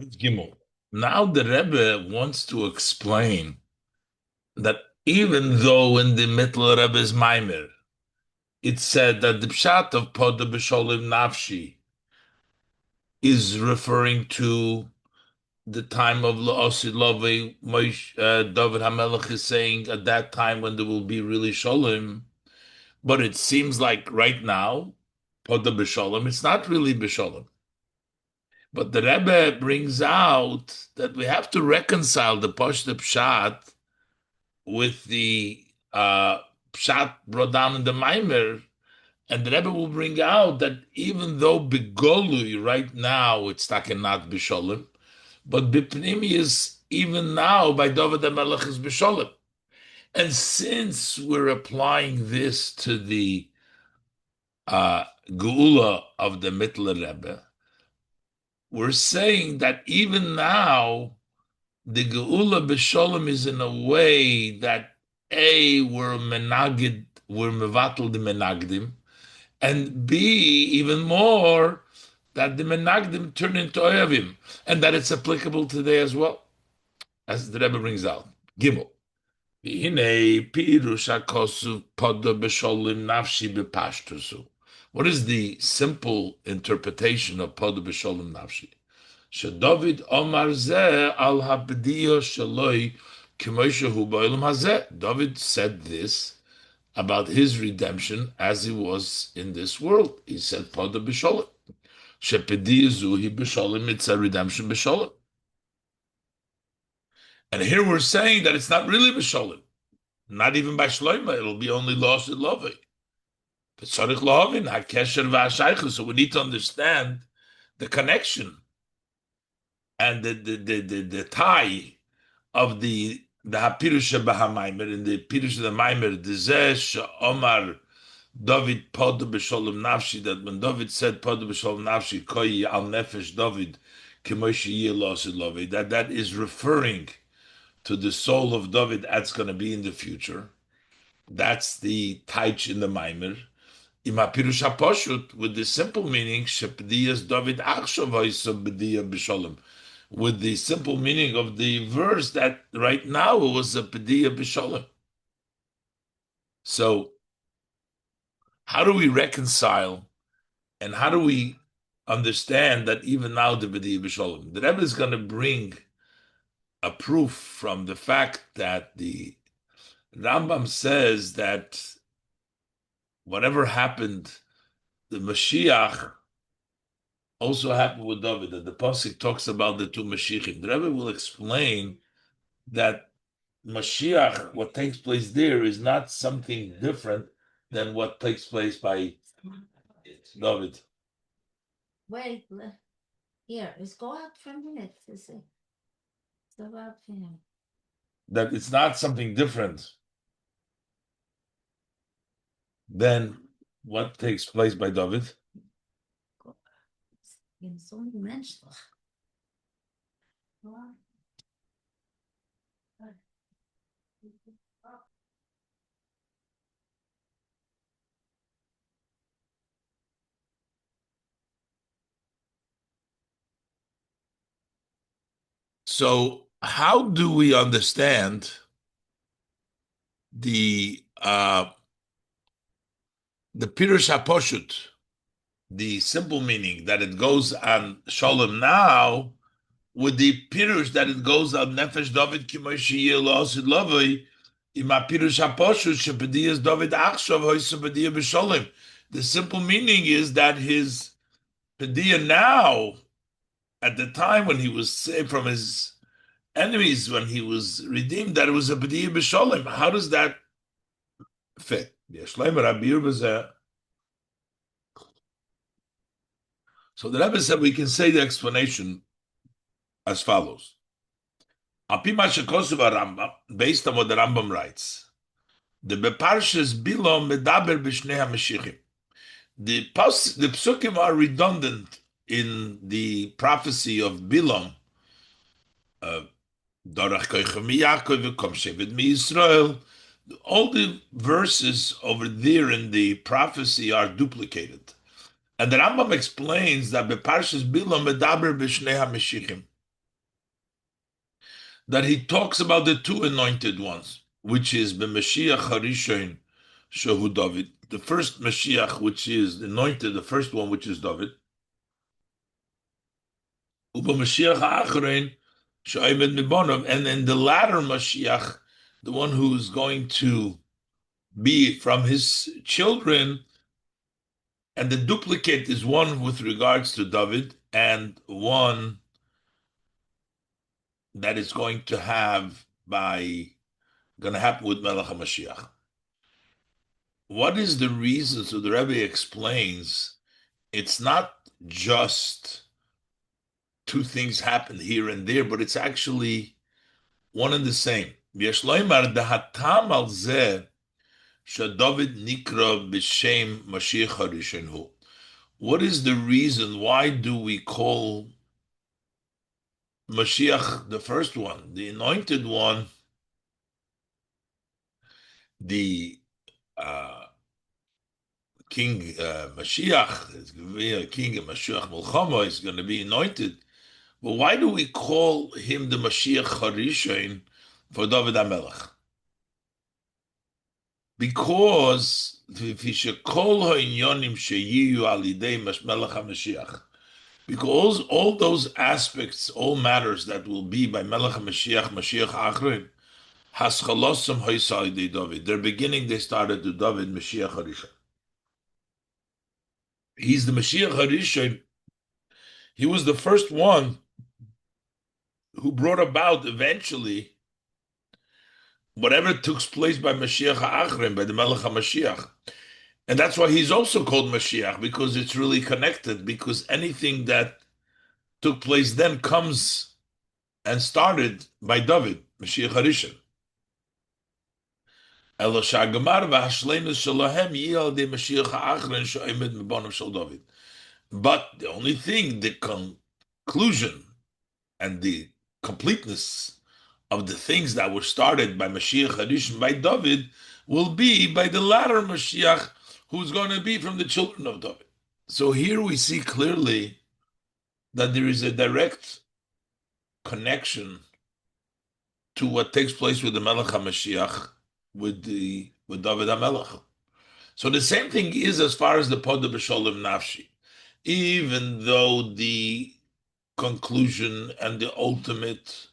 Gimel. Now the Rebbe wants to explain that even though in the middle of Rebbe's Mamer, it said that the pshat of Padah Beshalom Nafshi is referring to the time of La'osid Lovei, David HaMelech is saying at that time when there will be really Shalom. But it seems like right now, Padah Beshalom, it's not really Beshalom. But the Rebbe brings out that we have to reconcile the Pashta Pshat with the Pshat brought down in the Maimer, and the Rebbe will bring out that even though Begolui right now it's taken not Bisholim, but Bipnimi is even now by David HaMelech is Bisholim. And since we're applying this to the Geula of the Mittler Rebbe, we're saying that even now the Geula B'Sholem is in a way that we're menagid, we're mevatel the menagdim, and B, even more, that the menagdim turn into oyavim, and that it's applicable today as well, as the Rebbe brings out. Gimel. What is the simple interpretation of Podah Beshalom Nafshi? David Omar Zeh al Habdiya Shaloi K'moshehu Ba'olam Hazeh. David said this about his redemption as he was in this world. He said Podah Beshalom. Shepediya Zuhi Beshalom. It's a redemption Beshalom. And here we're saying that it's not really Beshalom. Not even by Shloima. It'll be only lost in Lovei. So we need to understand the connection and the tie of the Hapirush Bahamaimer and the Pirush of the Maimer, the Zesh Omar David Podah Beshalom Nafshi, that when David said Podah Beshalom Nafshi, Koi al Nefesh David, that is referring to the soul of David that's going to be in the future. That's the taich in the Maimer. Ima Pirush HaPoshut, with the simple meaning, Shepdiyas David Achshav Ha'isa B'diyah B'Sholem, with the simple meaning of the verse that right now it was a B'diyah B'Sholem. So, how do we reconcile and how do we understand that even now the B'diyah B'Sholem? The Rebbe is going to bring a proof from the fact that the Rambam says that whatever happened, the Mashiach also happened with David, that the Pasuk talks about the two Mashiachim. The Rebbe will explain that Mashiach, what takes place there, is not something different than what takes place by David. Wait, here, let's go out for a minute. Let's go out for him. That it's not something different than what takes place by David. In so many mentions. So, how do we understand the Pirush HaPoshut, the simple meaning that it goes on Shalom now, with the Pirush that it goes on Nefesh David Kimoshi Osid Lovei, Ima Pirush HaPoshut Shepediyas David Achshav Hoysa Pediyah B'Sholem. The simple meaning is that his Pediyah now, at the time when he was saved from his enemies, when he was redeemed, that it was a Pediyah B'Sholem. How does that fit? So the Rebbe said we can say the explanation as follows. Based on what the Rambam writes, the Beparshas Bilom Medaber B'Shnei HaMashiachim. The psukim are redundant in the prophecy of Bilom. All the verses over there in the prophecy are duplicated. And the Rambam explains that Beparshas Bilom Medaber B'Shnei HaMashiachim. that he talks about the two anointed ones, which is b'Mashiach Harishon Shehu David, the first Mashiach, which is anointed, the first one, which is David, u'b'Mashiach Ha'acharon She'omed Mibonav, and then the latter Mashiach, the one who's going to be from his children, and the duplicate is one with regards to David and one that is going to happen with Melech HaMashiach. What is the reason? So the Rebbe explains it's not just two things happen here and there, but it's actually one and the same. What is the reason? Why do we call Mashiach, the first one, the anointed one, the King Mashiach, is going to be a king of Mashiach Mulchama, is going to be anointed. But why do we call him the Mashiach Harishon for David HaMelech? Because because all those aspects, all matters that will be by Melech HaMashiach, Mashiach Achron, Haschalosam Hoysai David. Their beginning, they started to David, Mashiach Harishon. He's the Mashiach Harishon. He was the first one who brought about eventually whatever took place by Mashiach HaAchrim, by the Melech HaMashiach. And that's why he's also called Mashiach, because it's really connected, because anything that took place then comes and started by David, Mashiach Harishon. But the only thing, the conclusion and the completeness of the things that were started by Mashiach Harishon, by David, will be by the latter Mashiach, who's going to be from the children of David. So here we see clearly that there is a direct connection to what takes place with the Melech HaMashiach, with David HaMelech. So the same thing is as far as the Padah Beshalom Nafshi. Even though the conclusion and the ultimate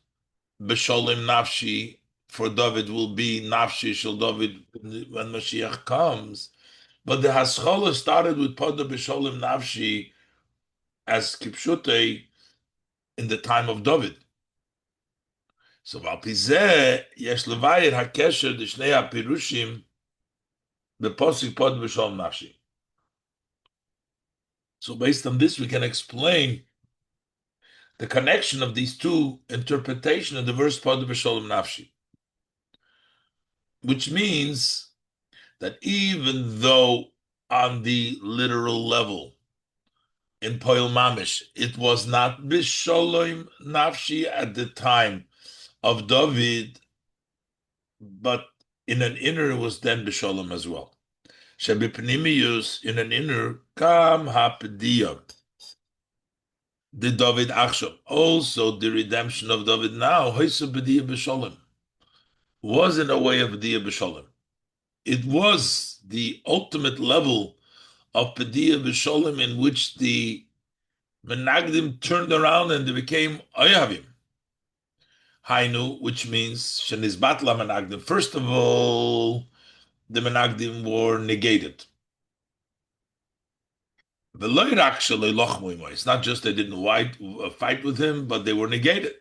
Beshalom Nafshi for David will be Nafshi Shel David when Mashiach comes, but the Haskalah started with Padah Beshalom Nafshi as Kipshutei in the time of David. So Valpizeh Yesh Levayir HaKesher D'Shnei HaPirushim B'Posik Padah Beshalom Nafshi. So based on this, we can explain the connection of these two interpretations of the verse Padah Beshalom Nafshi, which means that even though on the literal level in Poel Mamish, it was not Bishalom Nafshi at the time of David, but in an inner it was then Bishalom as well. Shebipnimius, in an inner, Kam HaPediyah, the David Achshav, also the redemption of David now, Hoysa B'diyah B'Shalom, was in a way of B'diyah B'Shalom. It was the ultimate level of B'diyah B'Shalom in which the Menagdim turned around and they became Oyavim. Hainu, which means Shenizbatla Menagdim. First of all, the Menagdim were negated. It's not just they didn't fight with him, but they were negated.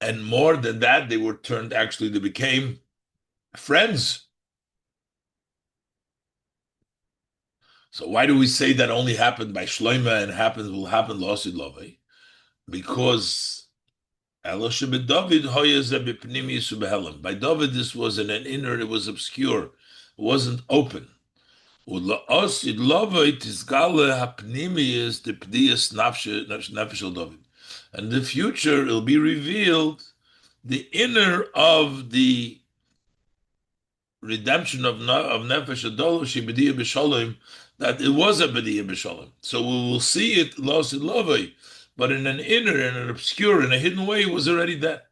And more than that, they were turned, actually, they became friends. So why do we say that only happened by Shloimeh and will happen L'Osid Lovei? Because by David, this was in an inner, it was obscure, it wasn't open. And in the future, it'll be revealed the inner of the redemption of Nefesh Adol Shebediyah B'Shalom, that it was a B'diyah B'Shalom. So we will see it lost in Lovay, but in an inner, in an obscure, in a hidden way, it was already there.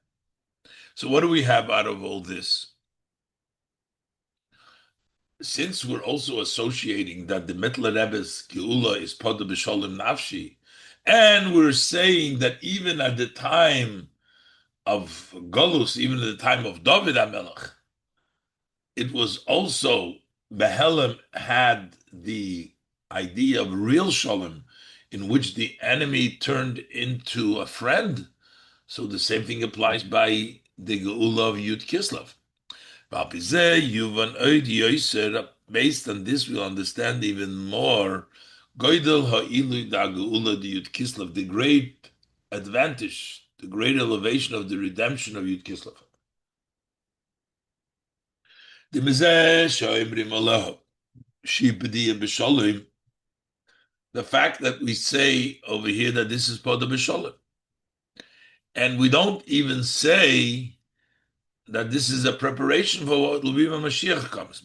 So what do we have out of all this? Since we're also associating that the Mittler Rebbe's Geula is Padah Beshalom Nafshi, and we're saying that even at the time of Golus, even at the time of David HaMelech, it was also, Behelem had the idea of real Shalom, in which the enemy turned into a friend. So the same thing applies by the Geula of Yud Kislev. Based on this, we'll understand even more the great advantage, the great elevation of the redemption of Yud Kislev. The fact that we say over here that this is Padah Beshalom, and we don't even say that this is a preparation for what will be when Mashiach comes.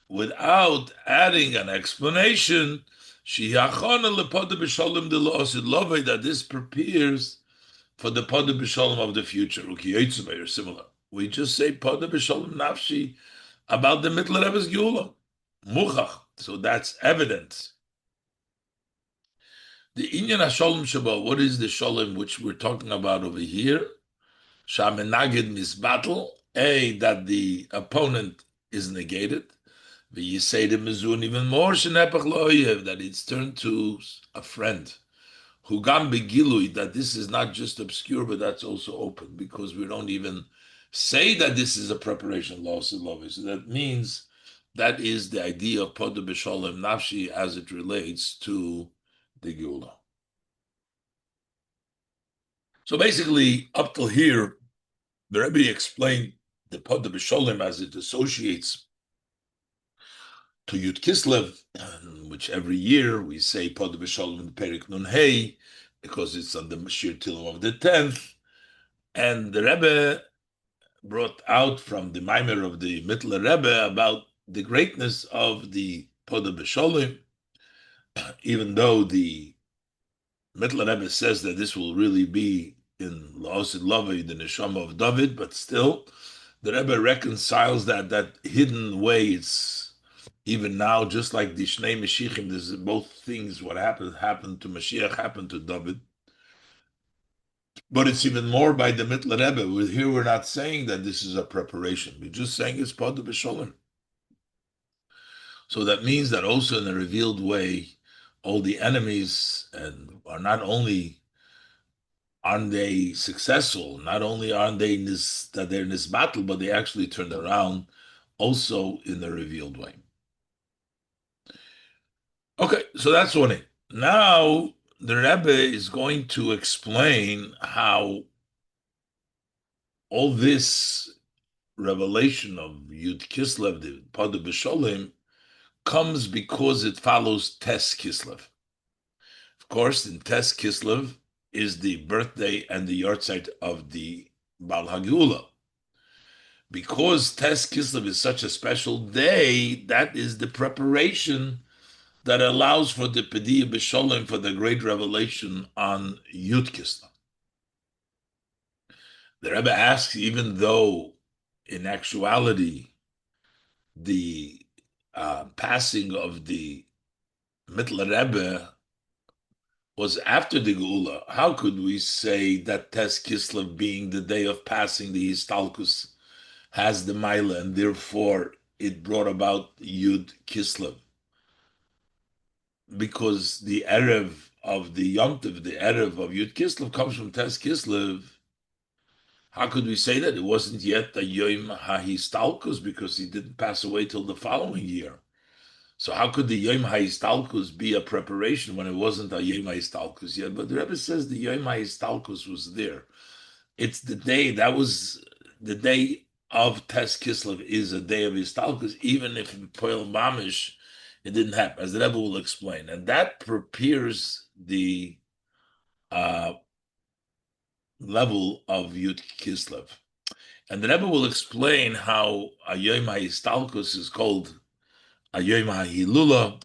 Without adding an explanation, that this prepares for the Padah Beshalom of the future. Or similar. We just say Padah Beshalom Nafshi about the Mittler Rebbe's Geula. Muchach. So that's evidence. The Inyan HaShalom Shabbat, what is the Shalom which we're talking about over here? Shamenagid misbattle, that the opponent is negated. You say the mezun even more that it's turned to a friend. Hugam begilui, that this is not just obscure, but that's also open, because we don't even say that this is a preparation loss in love. So that means that is the idea of Padah Beshalom Nafshi as it relates to the Geula. So basically, up till here, the Rebbe explained the Padah Beshalom as it associates to Yud Kislev, which every year we say Padah Beshalom in Perik Nun Hey, because it's on the Mashir Tilim of the 10th. And the Rebbe brought out from the Mamer of the Mittler Rebbe about the greatness of the Padah Beshalom, even though the Mittler Rebbe says that this will really be in La'osid Lavai, the Neshama of David, but still, the Rebbe reconciles that hidden way. It's even now, just like the Shnei Mashiachim, there's both things. What happened to Mashiach, happened to David. But it's even more by the Mittler Rebbe. Here we're not saying that this is a preparation. We're just saying it's Padah Beshalom. So that means that also in a revealed way, all the enemies and are not only aren't they successful, not only aren't they that they're in this battle, but they actually turned around also in a revealed way. Okay, so that's one thing. Now the Rebbe is going to explain how all this revelation of Yud Kislev, the Padah Beshalom, comes because it follows Tes Kislev. Of course, in Tes Kislev is the birthday and the yahrzeit of the Baal HaGeula. Because Tes Kislev is such a special day, that is the preparation that allows for the B'diyah Beshalom, for the great revelation on Yud Kislev. The Rebbe asks, even though in actuality the passing of the Mittler Rebbe was after the Geula, how could we say that Tes Kislev, being the day of passing the Histalkus, has the Maila, and therefore it brought about Yud Kislev? Because the Erev of the Yom Tov, the Erev of Yud Kislev, comes from Tes Kislev. How could we say that it wasn't yet a Yom HaHistalkus, because he didn't pass away till the following year? So how could the Yom HaHistalkus be a preparation when it wasn't a Yom HaHistalkus yet? But the Rebbe says the Yom HaHistalkus was there. It's the day, that was the day of Tes Kislev, is a day of Histalkus, even if in Poel Mamish it didn't happen, as the Rebbe will explain. And that prepares the level of Yud Kislev. And the Rebbe will explain how a Yom HaHistalkus is called Yom HaHilula,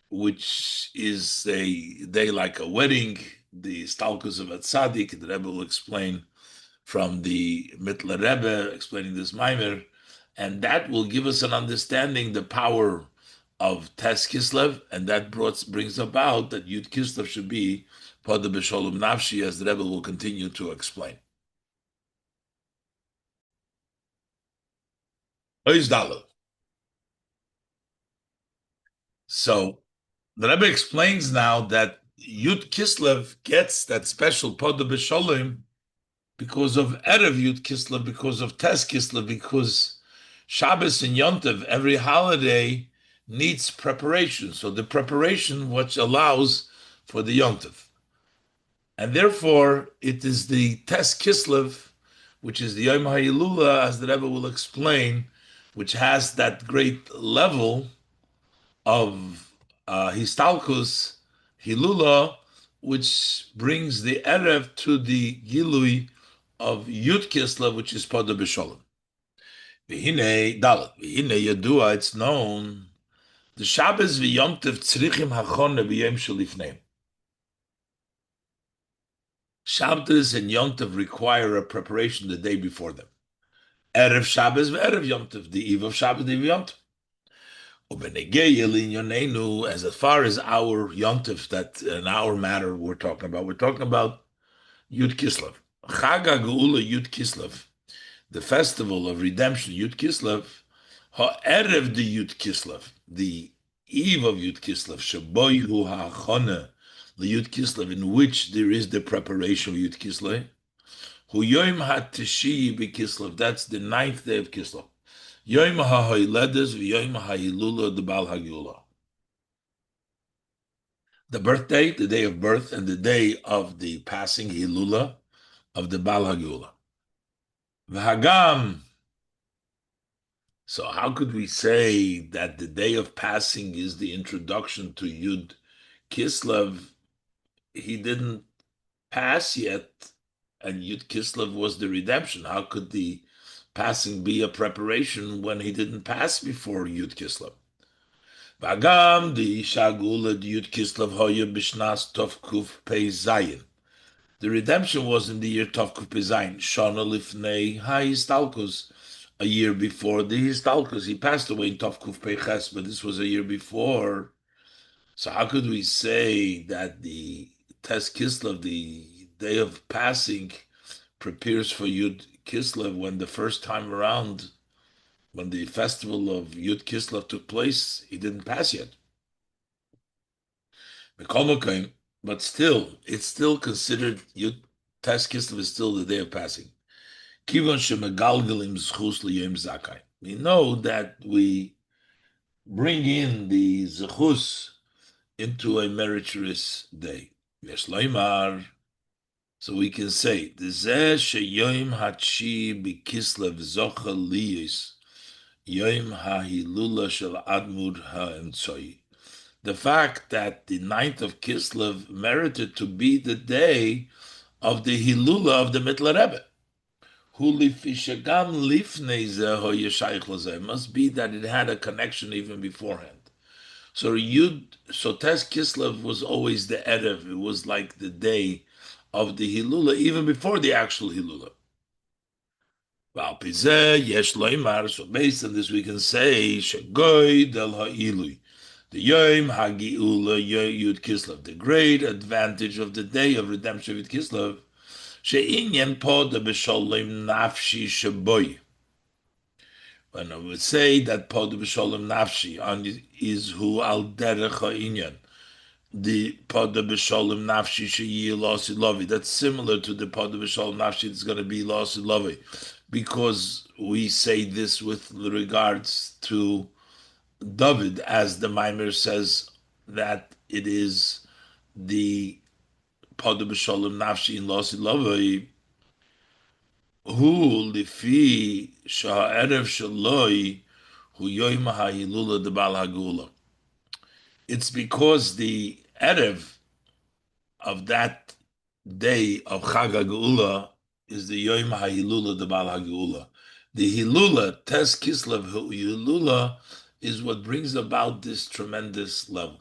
which is a day like a wedding, the Stalkus of a Tzaddik. The Rebbe will explain from the Mittler Rebbe, explaining this Mamer, and that will give us an understanding the power of Tes Kislev, and that brings about that Yud Kislev should be Padah Beshalom Nafshi, as the Rebbe will continue to explain. So the Rebbe explains now that Yud Kislev gets that special Padah Beshalom because of Erev Yud Kislev, because of Tes Kislev, because Shabbos and Yontiv, every holiday needs preparation. So the preparation which allows for the Yontiv. And therefore, it is the Tes Kislev, which is the Yom HaYilula, as the Rebbe will explain, which has that great level of Histalkus, Hilula, which brings the Erev to the Gilui of Yud Kislev, which is Padah Beshalom. V'hinei Dalet. V'hinei Yadua, it's known. The Shabbos v'Yom Tov tzrichim hachone b'yom shelifneim. Shabbos and Yom Tov require a preparation the day before them. Erev Shabbos v'Erev Yom Tov, the eve of Shabbos, the eve of Yom Tov. As far as our Yom Tov, that in our matter we're talking about Yud Kislev. Chag HaGeula Yud Kislev, the festival of redemption, Yud Kislev, ha'erev the Yud Kislev, the eve of Yud Kislev, sheboihu ha'achone, the Yud Kislev, in which there is the preparation of Yud Kislev, hu yom ha'teshi b'Kislev, that's the 9th day of Kislev. Yom ha'hoiledes v'yom ha'hilula the Bal HaGeula. The birthday, the day of birth, and the day of the passing Hilula of the Bal HaGeula. V'hagam. So how could we say that the day of passing is the introduction to Yud Kislev? He didn't pass yet, and Yud Kislev was the redemption. How could the passing be a preparation when he didn't pass before Yud Kislev? V'agam the Shagula the Yud Kislev hoya b'shnas Tov Kuf Pei Zayin. The redemption was in the year Tov Kuf Pei Zayin. Shana lifnei ha'histalkus. A year before the Histalkus. He passed away in Tov Kuf Pei Ches, but this was a year before. So how could we say that the Tes Kislev, the day of passing, prepares for Yud Kislev when the first time around, when the festival of Yud Kislev took place, he didn't pass yet. But still, it's still considered Yud Tes Kislev is still the day of passing. We know that we bring in the zechus into a meritorious day. So we can say, the fact that the 9th of Kislev merited to be the day of the Hilula of the Mittler Rebbe. It must be that it had a connection even beforehand. So Tes Kislev was always the Erev. It was like the day of the Hilula, even before the actual Hilula. So based on this, we can say Shagoy del Ha'ilui, the Yom Hagiula Yud Kislev, the great advantage of the day of redemption with Kislev. She'inyan Padah Beshalom Nafshi Shaboy. When I would say that Padah Beshalom Nafshi is who al derech ha'inyan, the Padah Beshalom Nafshi sheyi losi lovi. That's similar to the Padah Beshalom Nafshi that's going to be losi lovi, because we say this with regards to David, as the Mamer says that it is the Padah Beshalom Nafshi in losi lovi. Hu lifi sha'erev shaloi hu yoyim ha'hilula de Bal HaGeula. It's because the erev of that day of Chag HaGeula is the yoyim ha'hilula de Bal HaGeula. The hilula, Tes Kislev hilula, is what brings about this tremendous level.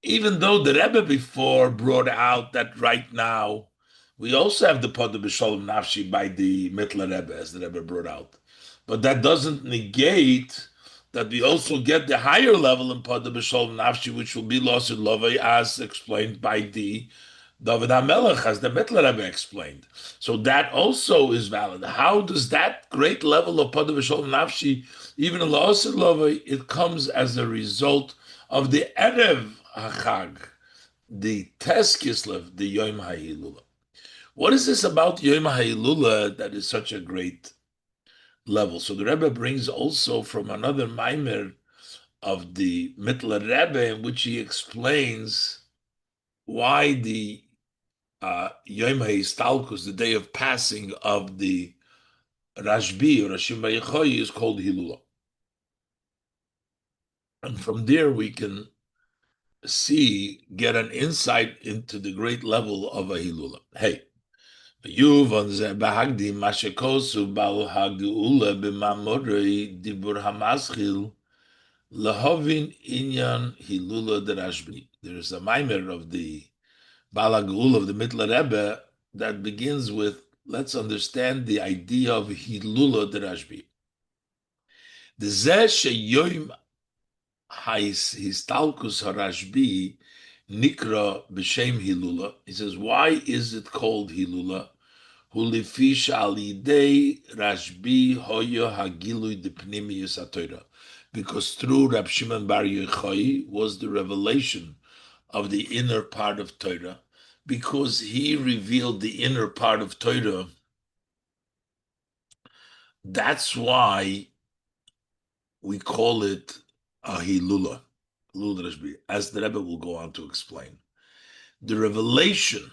Even though the Rebbe before brought out that right now we also have the Padah Beshalom Nafshi by the Mittler Rebbe, as the Rebbe brought out. But that doesn't negate that we also get the higher level in Padah Beshalom Nafshi, which will be Losid Lovei, as explained by the David HaMelech, as the Mittler Rebbe explained. So that also is valid. How does that great level of Padah Beshalom Nafshi, even in Losid Lovei, it comes as a result of the Erev HaChag, the Tes Kislev, the Yom HaHilula. What is this about Yom HaHilula that is such a great level? So the Rebbe brings also from another Mamer of the Mittler Rebbe, in which he explains why the Yom HaHistalkus, the day of passing of the Rashbi or Rashim Bayechoy, is called Hilula. And from there we can get an insight into the great level of a Hilula. Hey, Yuvon ze bahagdi mashekosu bal hageula b'mamorei dibur hamaschil lahovin inyan hilula derashbi. There is a mimer of the Bal HaGeula of the Mittler Rebbe that begins with, let's understand the idea of hilula derashbi. The zeh sheyoim histalkus harashbi nikra b'shem hilula. He says, why is it called hilula? Hulifish alidei Rashbi hoyo hagilui depnimius haTorah, because through Rab Shimon Bar Yochai was the revelation of the inner part of Torah, because he revealed the inner part of Torah. That's why we call it a Hilula, Rashbi, as the Rebbe will go on to explain. The revelation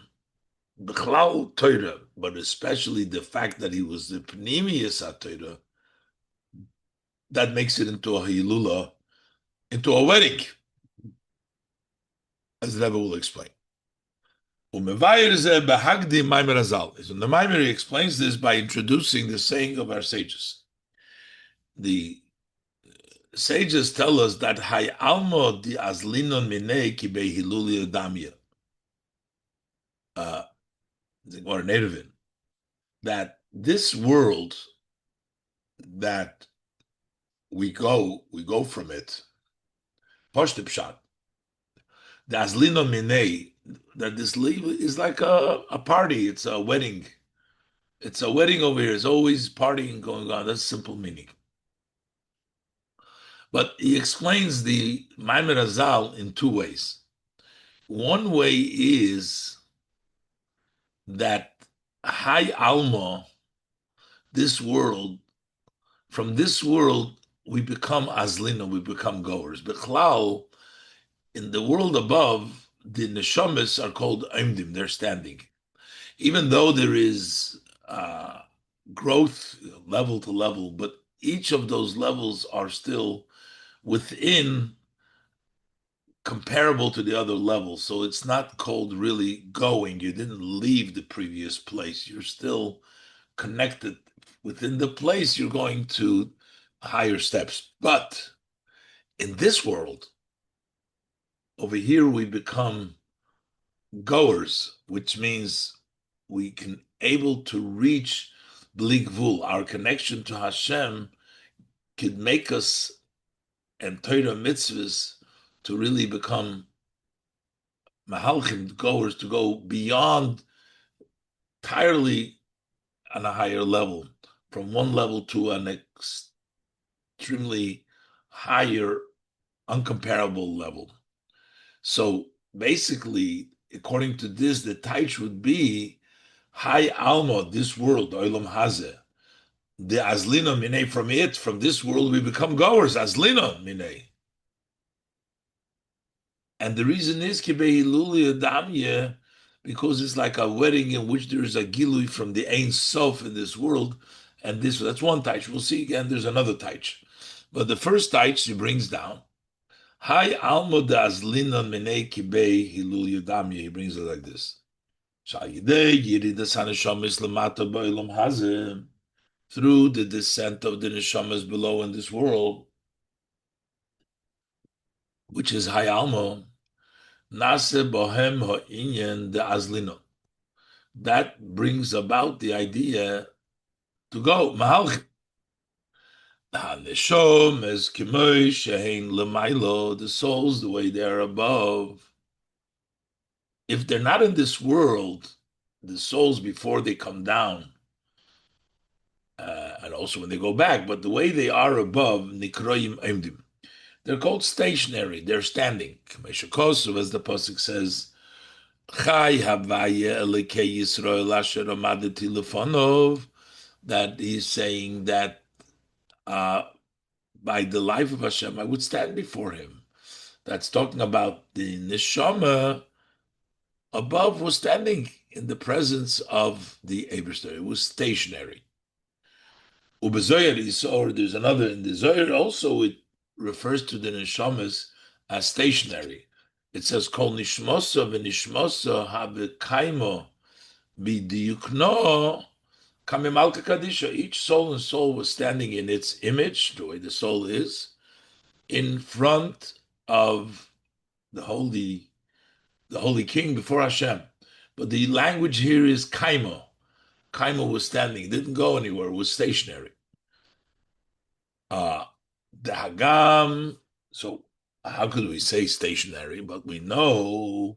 B'chlal Torah, but especially the fact that he was the Pnimius HaTorah, that makes it into a Hilula, into a wedding, as the Rebbe will explain. Umevayir zeh behagdi Mamer Azal. So the Mamer explains this by introducing the saying of our sages. The sages tell us that Hay Almo di Azlinon Minei ki be Hiluli Adamia. Or native, that this world that we go from it, Poshtipshat, the Azlino Minei, that this is like a party, it's a wedding. It's a wedding over here. There's always partying going on. That's simple meaning. But he explains the Maimar Azal in two ways. One way is that Hay Alma, this world, from this world, we become Azlina, we become goers. Bichlal, in the world above, the Neshamas are called Imdim, they're standing. Even though there is growth level to level, but each of those levels are still within comparable to the other levels. So it's not called really going. You didn't leave the previous place. You're still connected within the place. You're going to higher steps. But in this world, over here, we become goers, which means we can able to reach Bligvul. Our connection to Hashem could make us and Torah mitzvahs to really become mahalchim, goers, to go beyond entirely on a higher level, from one level to an extremely higher, uncomparable level. So basically, according to this, the taich would be Hay Alma, this world, Olam Hazeh. The Azlina Minei, from this world, we become goers, Azlina Minei. And the reason is Kibei Hiluli Adamye, because it's like a wedding in which there is a gilui from the Ein Sof in this world, and that's one taich. We'll see again. There's another taich, but the first taich he brings down. Hay Alma de Azlina Minei Kibei Hiluli Adamye. He brings it like this. Through the descent of the neshamas below in this world, which is Hayalmo, Nase Bohem Ha'inyan de Azlino. That brings about the idea to go, Mahalchim. HaNeshom is Kimoy Shehein Lemailo, the souls, the way they are above. If they're not in this world, the souls before they come down, and also when they go back, but the way they are above, Nikroyim Emdim, they're called stationary, they're standing. K'meshakosu, as the Pasuk says, Chai Havaya Elekei Yisrael Asher Amadeti Lefonov, that he's saying that by the life of Hashem, I would stand before him. That's talking about the neshama above was standing in the presence of the Eberster. It was stationary. Ubezoyer is, or there's another in the Zoyer also, it refers to the neshamas as stationary. It says, Kol nishmosa v'nishmosa ha'bekaimo b'diyukno kamimalka kadisha. Each soul and soul was standing in its image, the way the soul is, in front of the holy king before Hashem. But the language here is kaimo. Kaimo was standing, it didn't go anywhere, it was stationary. The Hagam, so how could we say stationary? But we know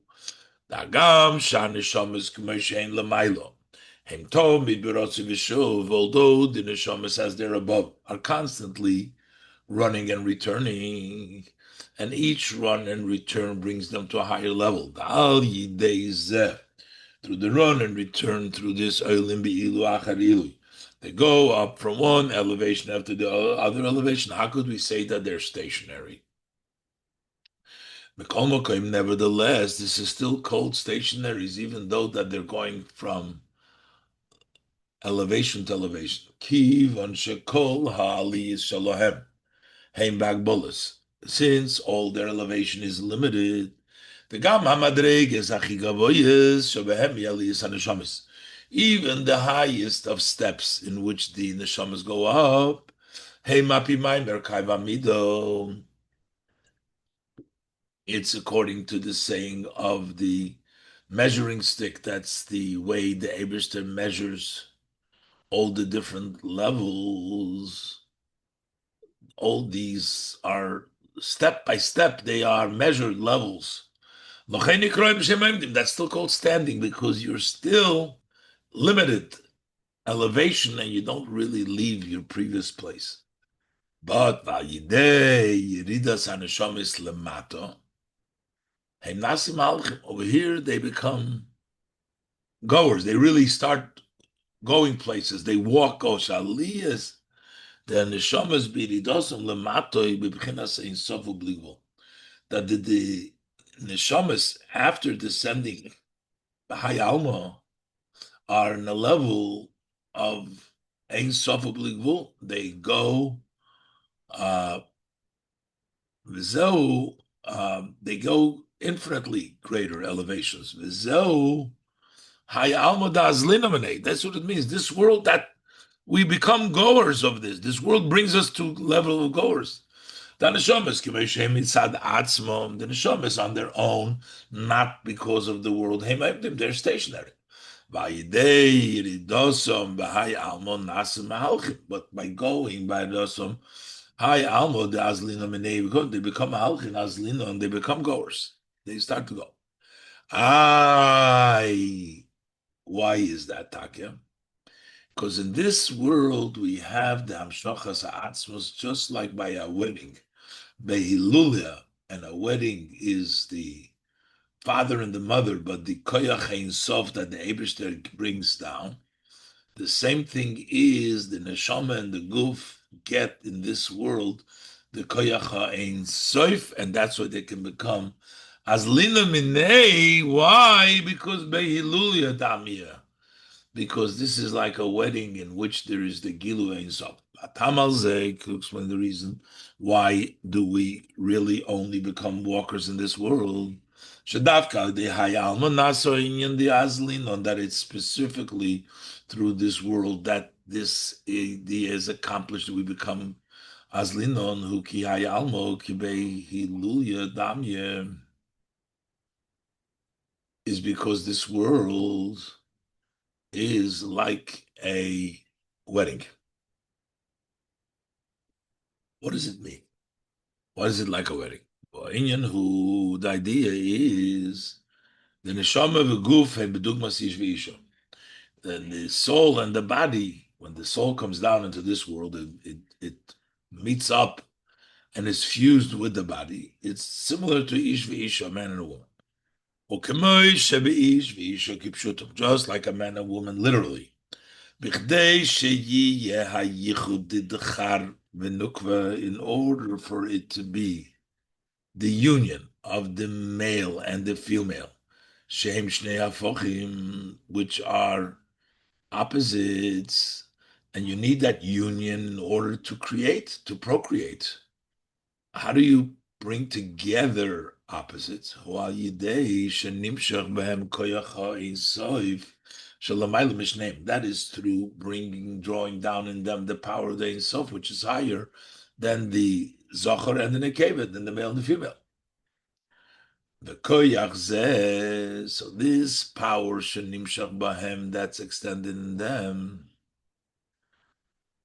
the Hagam, Shanisham is Kumeshain Lamailo. Hem Tov, Midbirotzi Vishuv, although the Neshamas as they're above, are constantly running and returning, and each run and return brings them to a higher level. Al Yidei Zeh, through the run and return through this Olim Be'ilu Achar Ilu. They go up from one elevation after the other elevation. How could we say that they're stationary? Nevertheless, this is still called stationaries, even though that they're going from elevation to elevation. Kivan shekol ha'ali is shalohem. Heimbag bullis. Since all their elevation is limited, the gam hamadreg is achigavoyes shabehem yalis haneshamis. Even the highest of steps in which the neshamas go up, heimapi maimer kaivamido. It's according to the saying of the measuring stick. That's the way the Eberster measures all the different levels. All these are step by step, they are measured levels. That's still called standing because you're still limited elevation and you don't really leave your previous place. But over here they become goers. They really start going places. They walk Oshaliyas. The neshamas biridosum lematoi b'bchinas ein sofu bligvul. That the neshamas after descending high alma are in a level of ein sofu bligvul. They go they go infinitely greater elevations. V'zeu high alma da'azlinamene. That's what it means. This world that we become goers of this. This world brings us to level of goers. The neshamas on their own, not because of the world. They're stationary. But by going by Dosam, Hi Almo the Azlina Mene, because they become Halchin Azlina and they become goers. They start to go. Why is that, Takya? Because in this world we have the Hamshachas Ha'atzmos just like by a wedding. Behilulia, and a wedding is the father and the mother, but the Koyach Ein Sof that the Eberster brings down. The same thing is the Neshama and the Guf get in this world, the Koyach Ein Sof, and that's what they can become. As Lina Minei, why? Because Behilulia Damia. Because this is like a wedding in which there is the Gilu Ein Sof. Atamal Zeh, to explain the reason why do we really only become walkers in this world. Shadavka the Hayalma Naso in the Azlinon, that it's specifically through this world that this idea is accomplished. We become Azlinon hu ki hayalmo ki bei hiluya damye is because this world is like a wedding. What does it mean? Why is it like a wedding? Well, Inyan who the idea is the neshama v'guf he bedugmas ish v'isha. The soul and the body, when the soul comes down into this world, it meets up and is fused with the body. It's similar to ish v'isha, a man and a woman. Just like a man and woman, literally. In order for it to be the union of the male and the female, which are opposites, and you need that union in order to create, to procreate. How do you bring together opposites? That is through drawing down in them the power of the Ein Sof, which is higher than the Zohar and the Nekeva, than the male and the female. The koyach zeh, so this power shenimshach bahem that's extended in them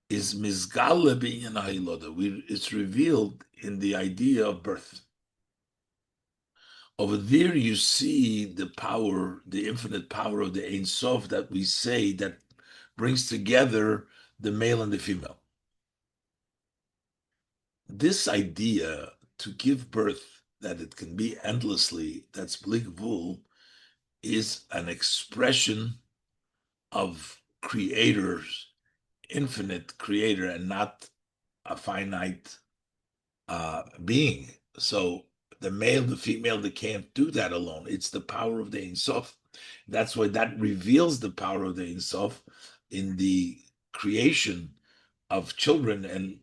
is mizgale b'inyan ha'iloda. It's revealed in the idea of birth. Over there, you see the power, the infinite power of the Ein Sof that we say that brings together the male and the female. This idea to give birth, that it can be endlessly, that's blig vul, is an expression of creators, infinite creator, and not a finite being. So the male, the female, they can't do that alone. It's the power of the Ein Sof. That's why that reveals the power of the Ein Sof in the creation of children and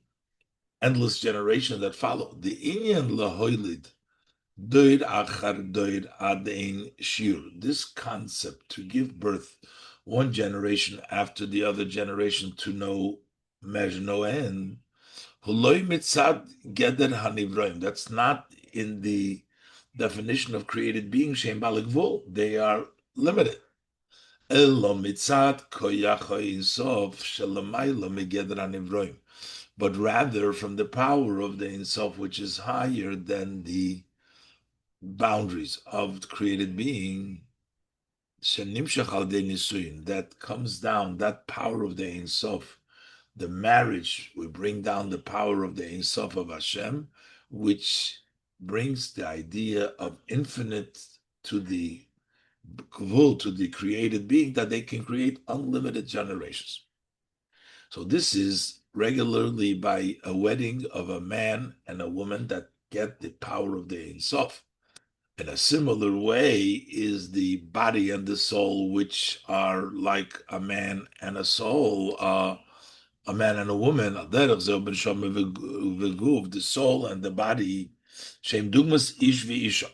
endless generations that follow. The Inyan Lahoilid, Doid Achar Doid Adein Shir. This concept to give birth one generation after the other generation to no measure, no end. Huloi mitzad geder hanivroim. That's not in the definition of created being. Shem balikvul. They are limited. Elo mitzad koyacha insof shelamayla megeder hanivroim. But rather from the power of the insof, which is higher than the boundaries of the created being, that comes down, that power of the Ein Sof, the marriage, we bring down the power of the Ein Sof of Hashem, which brings the idea of infinite to the Gvul, to the created being, that they can create unlimited generations. So this is regularly by a wedding of a man and a woman that get the power of the Ein Sof. In a similar way is the body and the soul, which are like a man and a soul, a man and a woman. The soul and the body, shem dugmas ish v'isha.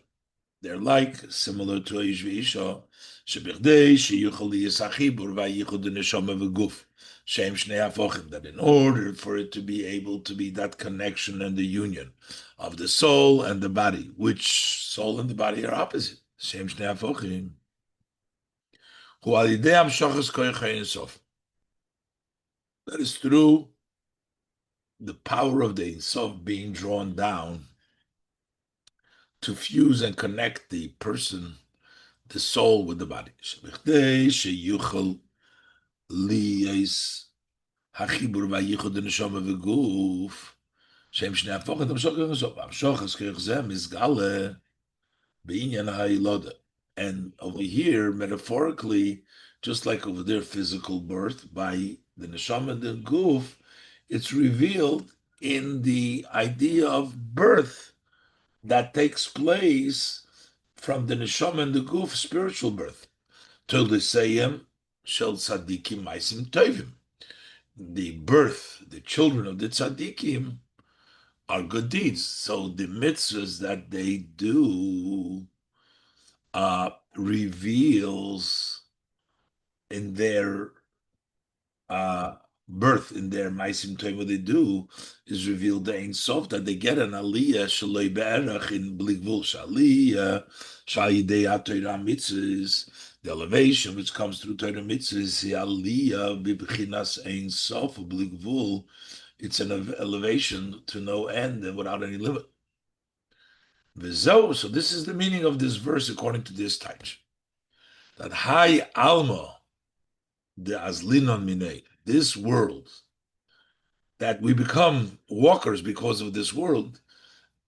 They're like similar to ish v'isha. Shebichdei sheyuchal yisachibur vayichud neshama v'guf. Shem shnei hafochim. That in order for it to be able to be that connection and the union of the soul and the body, which soul and the body are opposite. Shem shnei hafochim. Hu al yidei hamshachas koyach ein sof. That is through the power of the Ein Sof being drawn down to fuse and connect the person, the soul, with the body. Shebichdei sheyuchal liyis hachibur vayichud neshama v'guf. Shem shnei hafochim hamshachas ein sof. Hamshachas koyach zeh mizgale b'inyan ha'iloda. And over here, metaphorically, just like over there, physical birth by the neshama and the guf, it's revealed in the idea of birth that takes place from the neshama and the guf, spiritual birth. Tolesayim shel tzadikim maisim tovim. The birth, the children of the tzadikim are good deeds. So the mitzvahs that they do reveals in their birth in their Maisim Toim, what they do is reveal the Ein Sof, that they get an Aliyah Shaloi Be'erach in Bligvul Shaliyah Shayidei HaTorah Mitzvahs. The elevation which comes through Torah Mitzvahs, the Aliyah Bibchinas Ein Sof Bligvul. It's an elevation to no end and without any limit. So this is the meaning of this verse according to this Taich. That Hai Alma, the Azlinon Minei, this world, that we become walkers because of this world,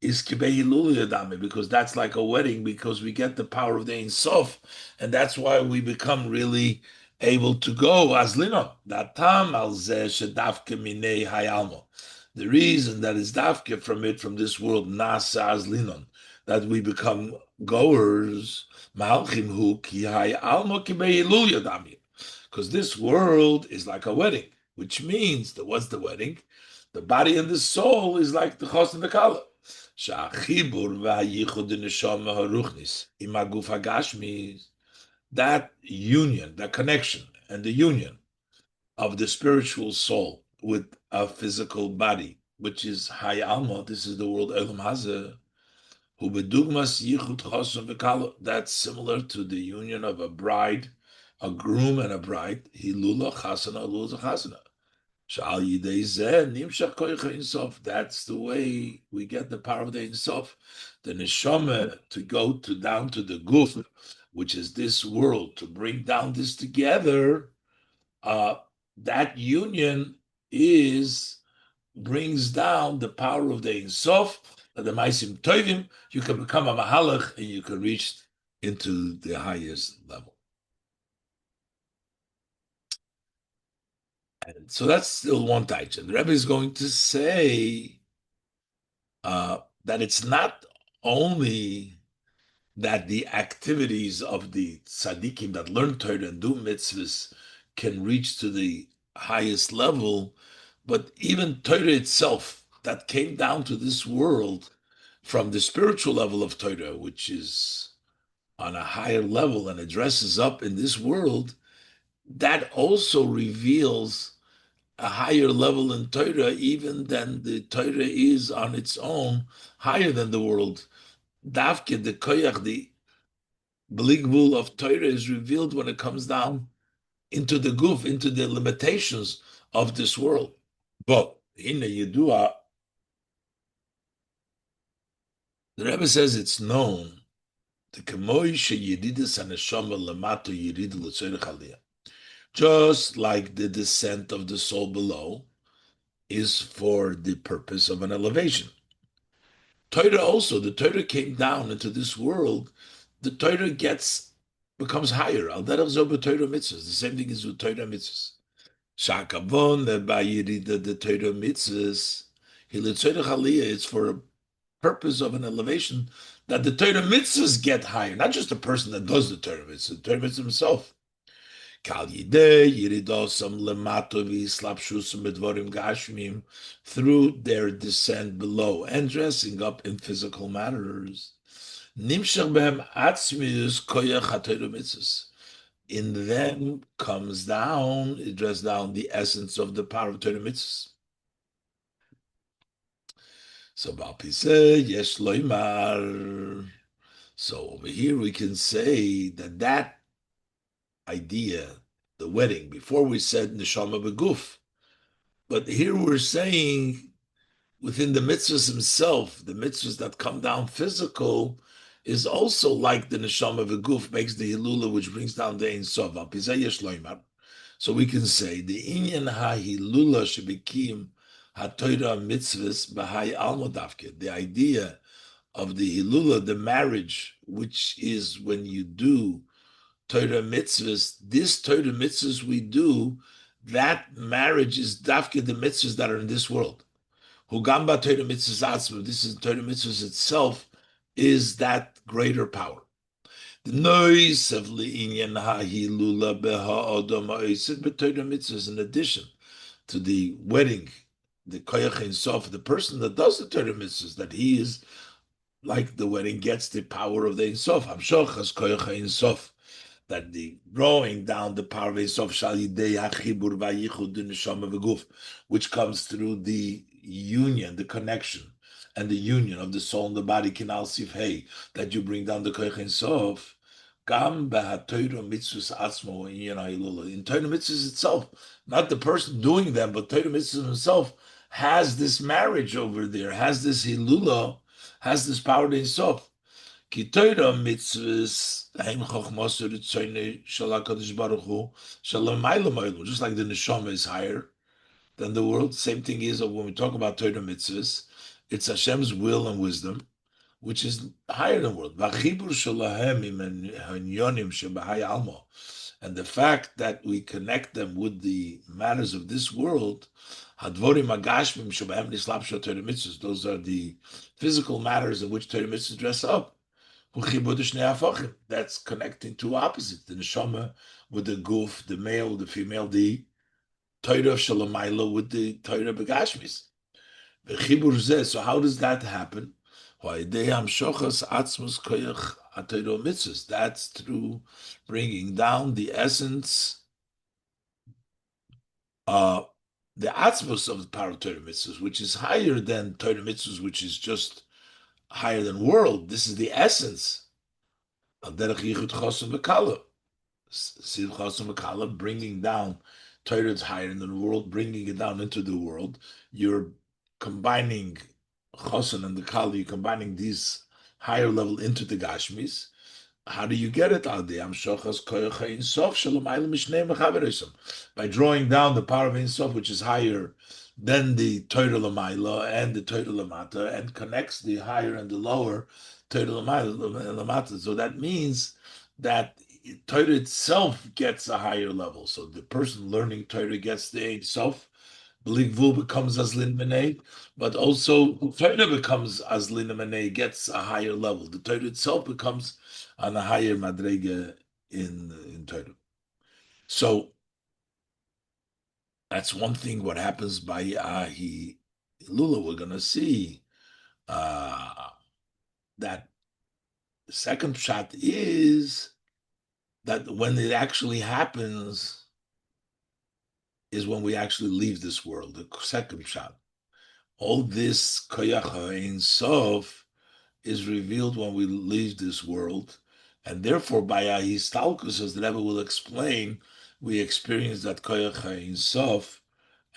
is Kibei Hilul, because that's like a wedding, because we get the power of the Ein Sof, and that's why we become really able to go Azlinon. Datam al zeh shedavke minei hayalmo. The reason that is davke from it, from this world, nasa Azlinon, that we become goers, malchim hu ki hayalmo kibei Hilul yadami. Because this world is like a wedding, which means that what's the wedding? The body and the soul is like the chos and the kala. That union, that connection, and the union of the spiritual soul with a physical body, which is Hay Alma, this is the world Elam Hazeh, that's similar to the union of a bride, a groom and a bride. Hilula chasana, lula chasana. That's the way we get the power of the Ein Sof, the neshama to go to down to the guf, which is this world, to bring down this together. That union brings down the power of the Ein Sof. The Maisim Tovim, you can become a Mahalach and you can reach into the highest level. And so that's still one taich. And the Rebbe is going to say that it's not only that the activities of the tzaddikim that learn Torah and do mitzvahs can reach to the highest level, but even Torah itself that came down to this world from the spiritual level of Torah, which is on a higher level and addresses up in this world, that also reveals a higher level in Torah, even than the Torah is on its own, higher than the world. Davke, the koyach, the bligvul of Torah is revealed when it comes down into the guf, into the limitations of this world. But in the Yidua, the Rebbe says it's known the kemoy sheyididus haneshama lamato yirid l'tzorech aliyah. Just like the descent of the soul below is for the purpose of an elevation. Torah also, the Torah came down into this world, the Torah becomes higher. Al derech zo b'Torah mitzvahs. The same thing is with Torah mitzvahs. Shakavon ba'yirida the Torah mitzvahs, hilitzorech aliyah, it's for a purpose of an elevation, that the Torah mitzvahs get higher, not just the person that does the Torah mitzvah, the Torah mitzvah himself. Kal yidei yiridosam lemato v'yislapshusam b'dvorim gashmim, through their descent below and dressing up in physical matters. Nimshach behem atzmius koyach haTorah mitzvahs. In them comes down, it draws down the essence of the power of Torah mitzvahs. So Balpise yesh loimar. So over here we can say that idea, the wedding, before we said neshama beguf, but here we're saying within the mitzvahs himself, the mitzvahs that come down physical is also like the neshama beguf makes the hilula, which brings down the ein sof. So we can say the inyan ha hilula shebikim haTorah mitzvahs b'hai almodavke. The idea of the hilula, the marriage, which is when you do Torah mitzvahs, this Torah mitzvahs we do, that marriage is dafke the mitzvahs that are in this world. Hugamba Torah mitzvahs atzma, this is Torah mitzvahs itself, is that greater power. The noise of li'inyan ha'hilula beha'odom ha'osid b'Torah mitzvahs, in addition to the wedding, the koyach ein sof, the person that does the Torah mitzvahs, that he is like the wedding gets the power of the ein sof. Hamshoch has koyach ein sof. that the drawing down the power of Ein Sof Shal Yidei HaChibur VaYichud Neshama V'Guf, which comes through the union, the connection, and the union of the soul and the body, Kinal Sif Hey, that you bring down the Koich Ein Sof, Gam BeHaTorah Mitzvahs Atzmo Inyan HaHilula. In Torah Mitzvahs itself, not the person doing them, but Torah Mitzvahs himself has this marriage over there, has this Hilula, has this power of Ein Sof. Ki Torah mitzvahs heim chochmos ritzoyne shel HaKadosh Baruch Hu shalom ma'ila ma'ila. Just like the neshama is higher than the world, same thing is when we talk about Torah mitzvahs, it's Hashem's will and wisdom, which is higher than the world. V'achibur shelahem im hanyonim shebahai almo. And the fact that we connect them with the matters of this world, hadvorim agashmim shebahem nislapsha Torah mitzvahs. Those are the physical matters in which Torah mitzvahs dress up. That's connecting two opposites: the neshama with the guf, the male, the female, the Torah shalamayla with the Torah begashmis. So how does that happen? That's through bringing down the essence, the atzmos of the power of Torah mitzvahs, which is higher than Torah mitzvahs, which is just higher than world. This is the essence of derech yichud chosim v'kala. Sid chosim v'kala, bringing down Torah is higher than the world, bringing it down into the world. You're combining chosim and the kala. You're combining these higher level into the gashmis. How do you get it out there? By drawing down the power of Ein Sof, which is higher than the Torah Lamaila and the Torah Lamata, and connects the higher and the lower Torah Lamata. So that means that Torah itself gets a higher level. So the person learning Torah gets the Ein Sof. Bligvu becomes Azlin Menei, but also Torah becomes Azlin Menei, gets a higher level. The Torah itself becomes on a higher madrega in Torah. So that's one thing. What happens by Lula, we're going to see that the second shot is that when it actually happens is when we actually leave this world. The second shot. All this koyach Ein Sof is revealed when we leave this world, and therefore by histalkus, as the Rebbe will explain, we experience that koyach Ein Sof,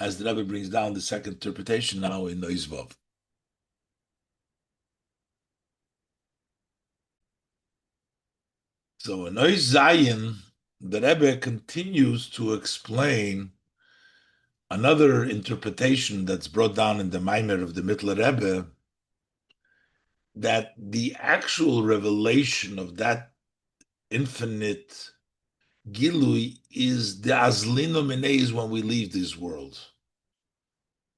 as the Rebbe brings down the second interpretation now in Noizvov. So in Noiz Zayin, the Rebbe continues to explain another interpretation that's brought down in the Mamer of the Mittler Rebbe, that the actual revelation of that infinite Gilui is the Azlino Menei, when we leave this world.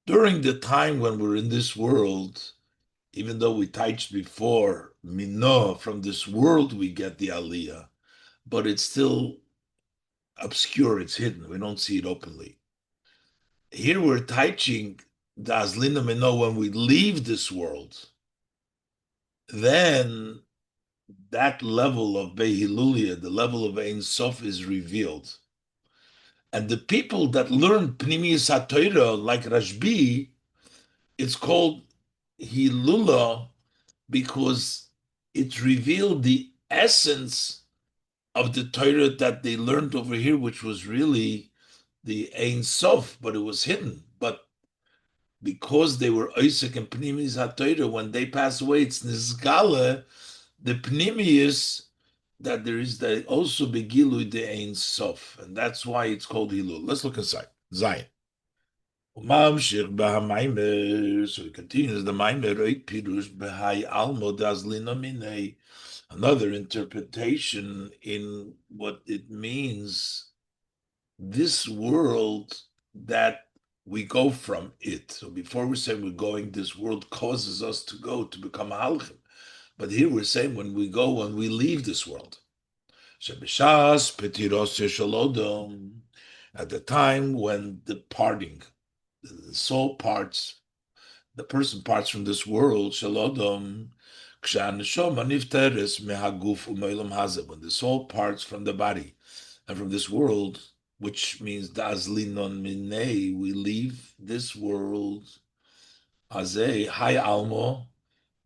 During the time when we're in this world, even though we touched before, Mino, from this world we get the Aliyah, but it's still obscure, it's hidden, we don't see it openly. Here we're touching the Azlino Mino when we leave this world. Then that level of Behilulia, the level of Ein Sof, is revealed. And the people that learn Pnimiyus HaTorah, like Rashbi, it's called Hilula because it revealed the essence of the Torah that they learned over here, which was really the Ein Sof, but it was hidden. But because they were Isaac and Pnimiyus HaTorah, when they pass away, it's Nizgala, the Pnimiyus, that there is the also Begilu the Ein Sof, and that's why it's called Hilul. Let's look inside. Zion. So he continues the Mamer Pirush Behai Almo Dazlina Minei. Another interpretation in what it means, this world that we go from it. So before we say we're going, this world causes us to go to become a halchim. But here we're saying when we go, when we leave this world. At the time when the parting, the soul parts, the person parts from this world, Shalodom, When the soul parts from the body and from this world, which means dazlinon minei, we leave this world as a high almo,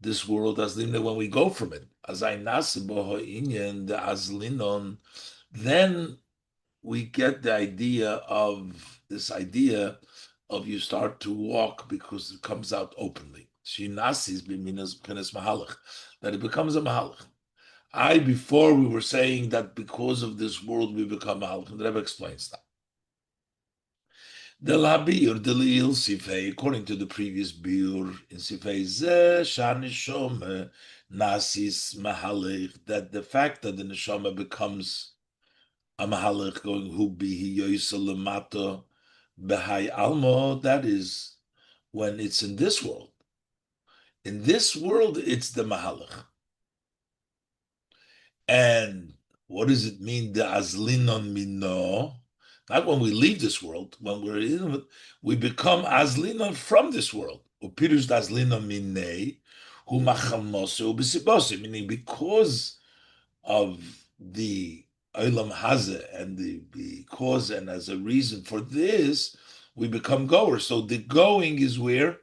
this world as when we go from it, as I nasibo inyan the azlinon, then we get the idea of this idea of you start to walk because it comes out openly. Shinasis b'minas penes mahalach, that it becomes a mahalach. Before we were saying that because of this world we become mahalach, and the Rebbe explains that. The labir the liil sifei, according to the previous biur in sifei zeh shanishom nasis mahalach, that the fact that the neshama becomes a mahalach going who be yoisalamato behai almo, that is when it's in this world. In this world, it's the mahalach. And what does it mean, the azlinon mino? Not when we leave this world, when we're in it, we become azlinon from this world. Upirush azlinon minei, hu machamosu b'sibose, meaning because of the Olam Hazeh and the cause and as a reason for this, we become goers. So the going is where?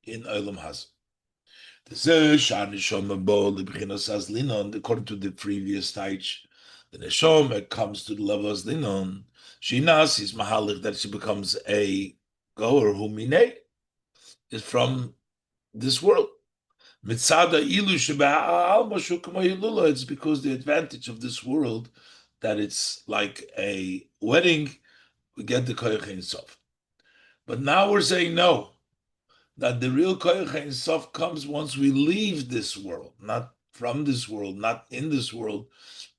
In Olam Hazeh. According to the previous taich, the neshama comes to the level of linon. Shinas is mahalik, that she becomes a goer who minei is from this world. Mitzada ilu alma shukma hilula. It's because the advantage of this world that it's like a wedding, we get the koyach ein sof. But now we're saying no, that the real koyach ein sof comes once we leave this world, not from this world, not in this world,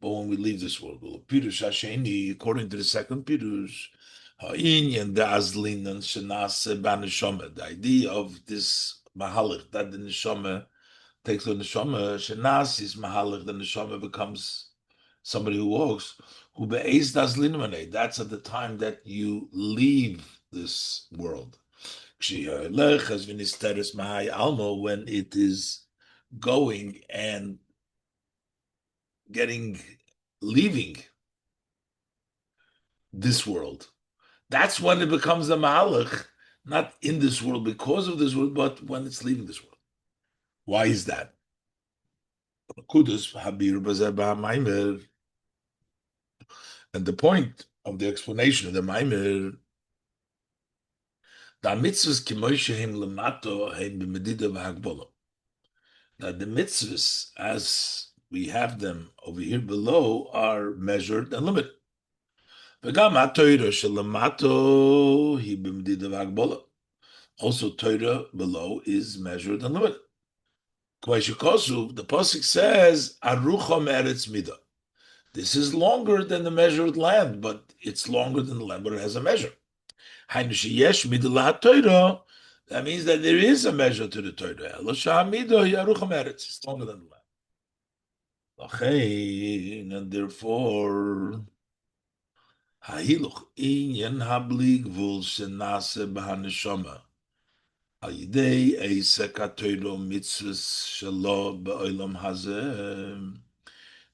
but when we leave this world. Pirush Hasheni, according to the second pirush, ha'inyan the azlin and shenase baneshama, the idea of this mahalik that the neshama takes the neshama, shenas is mahalach, the neshama becomes somebody who walks, who be'ez das linmanei. That's at the time that you leave this world. When it is going and leaving this world, that's when it becomes a mahalach, not in this world because of this world, but when it's leaving this world. Why is that? And the point of the explanation of the Mamer, that the mitzvahs, as we have them over here below, are measured and limited. Also, Torah below is measured and limited. The pasuk says, "Arucham eretz midah." This is longer than the measured land, but it's longer than the land, but it has a measure. That means that there is a measure to the Torah. It's longer than the land. And therefore,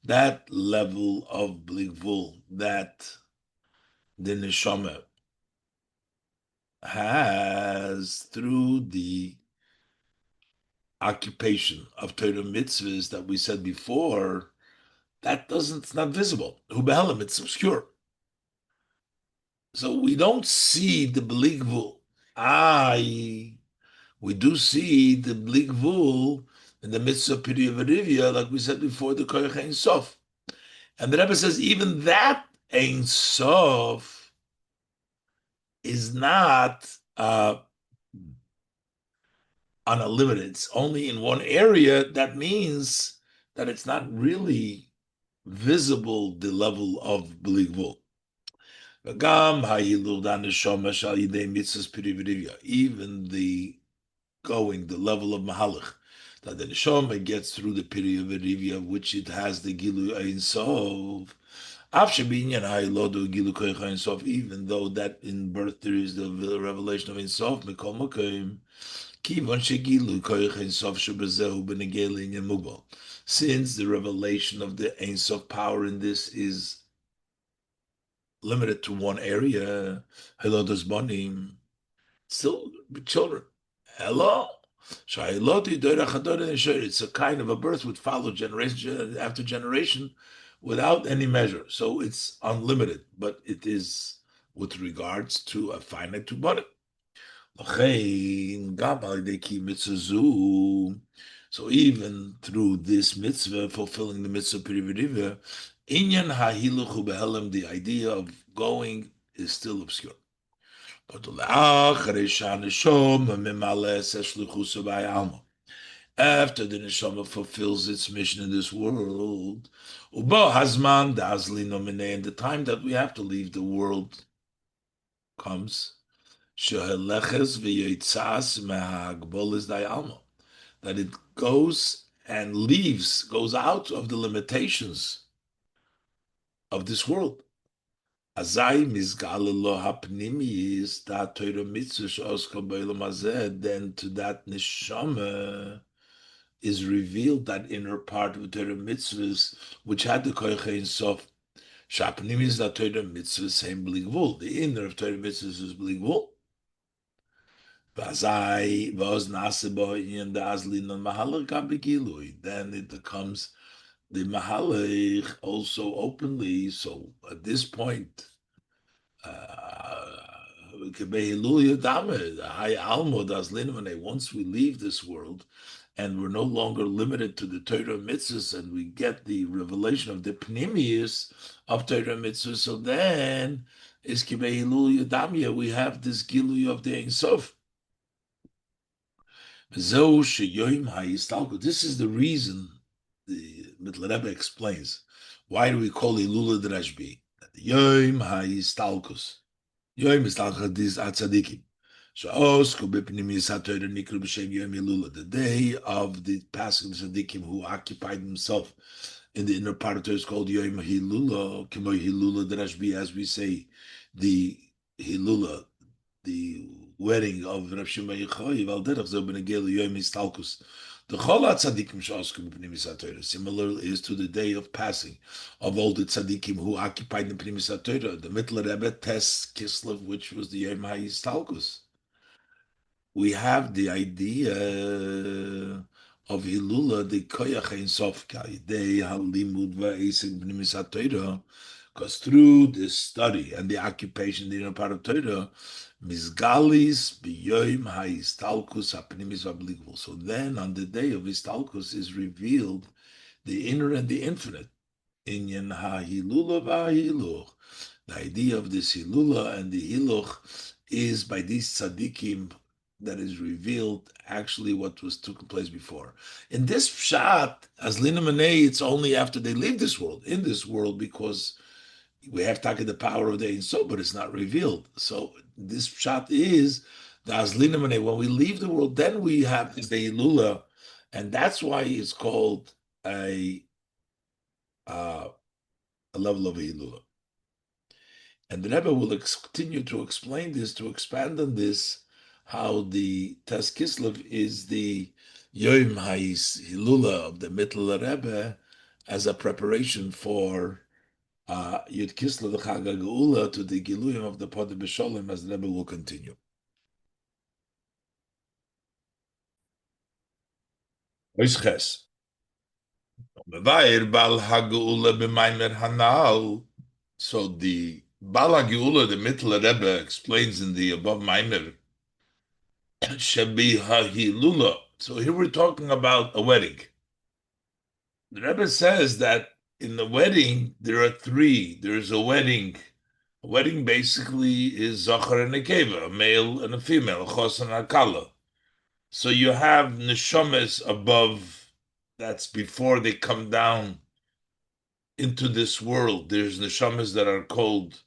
that level of bligvul that the neshama has through the occupation of Torah mitzvahs that we said before, it's not visible. It's obscure. So we don't see the bligvul. We do see the bligvul in the midst of Piri Verivia, like we said before, the Koyach Ein Sof. And the Rebbe says even that Ein Sof is not unlimited. It's only in one area. That means that it's not really visible, the level of bligvul. Even the level of mahalach, that the neshama gets through the period of Rivia, which it has the Gilu Ein Sof. Even though that in birth there is the revelation of Ein Sof, Since the revelation of the Ein Sof power in this is limited to one area, hello, there's bonim, still children. Hello. It's a kind of a birth which follows generation after generation without any measure. So it's unlimited, but it is with regards to a finite body. So even through this mitzvah, fulfilling the mitzvah perividiva, inyan hahiluchu behelem, the idea of going is still obscure. But after the neshama fulfills its mission in this world, and the time that we have to leave the world comes, that it goes and leaves, goes out of the limitations of this world. Azai mizgalelo hapnimi is that Torah mitzvah she'oska b'olam hazeh, then to that neshama is revealed that inner part of Torah mitzvahs, which had the koich ein sof. Shapnimi is that Torah mitzvahs same bligvul. The inner of Torah mitzvahs is bligvul. V'azai v'oz nasebo in the azlin on mahalach gabigilui. Then it becomes the mahalach also openly. So at this point, once we leave this world and we're no longer limited to the Torah mitzvahs and we get the revelation of the pnimius of Torah mitzvahs, so then is we have this gilui of the Ein Sof. This is the reason the Mittler Rebbe explains. Why do we call Ilula Drashbi? Yom HaYistalkus. Yom Yistalkus is Atzadikim. The day of the passing of Tzadikim who occupied himself in the inner part of Torah is called Yom Hilula, Kimo Hilula Drashbi, as we say, the Hilula, the wedding of Rav Shimon Yechoyev al derech zeh b'negel Yom Histalkus. The Chol HaTzadikim she'osku b'pnimis HaTorah, similar is to the day of passing of all the tzadikim who occupied the pnimis HaTorah. The Mittler Rebbe tests Kislev, which was the Yom HaYistalkus. We have the idea of Hilula, the Koyach Ein Sof Ka'idei HaLimud Va'esek b'pnimis HaTorah, because through this study and the occupation, the inner part of Torah, Mizgalis b'yoyim ha'istalkus ha'pnimis v'abligvul. So then, on the day of Istalkus, is revealed the inner and the infinite. Inyan ha'hilula v'ha'hiluch. The idea of this hilula and the hiluch is by these tzaddikim that is revealed actually what was taking place before. In this pshat, as Lina Manei, it's only after they leave this world, in this world, because we have taken the power of the Ein Sof, but it's not revealed. So this pshat is the Azlina Manei. When we leave the world, then we have the Hilula, and that's why it's called a level of Hilula. And the Rebbe will continue to explain this, to expand on this, how the Tes Kislev is the Yom HaHilula of the Mittler Rebbe as a preparation for Yud Kislev, the Chag HaGeula, to the Giluyim of the Padah Beshalom, as the Rebbe will continue. Oisches. Bal HaGeula b'Mamer Hanal. So the Bal HaGeula, the Mittler Rebbe, explains in the above Mamer, Shebi HaHilula. So here we're talking about a wedding. The Rebbe says that in the wedding, there are three. There's a wedding. A wedding basically is Zachar and Nekeva, a male and a female, a Chos and a Kala. So you have Neshamas above, that's before they come down into this world. There's Neshamas that are called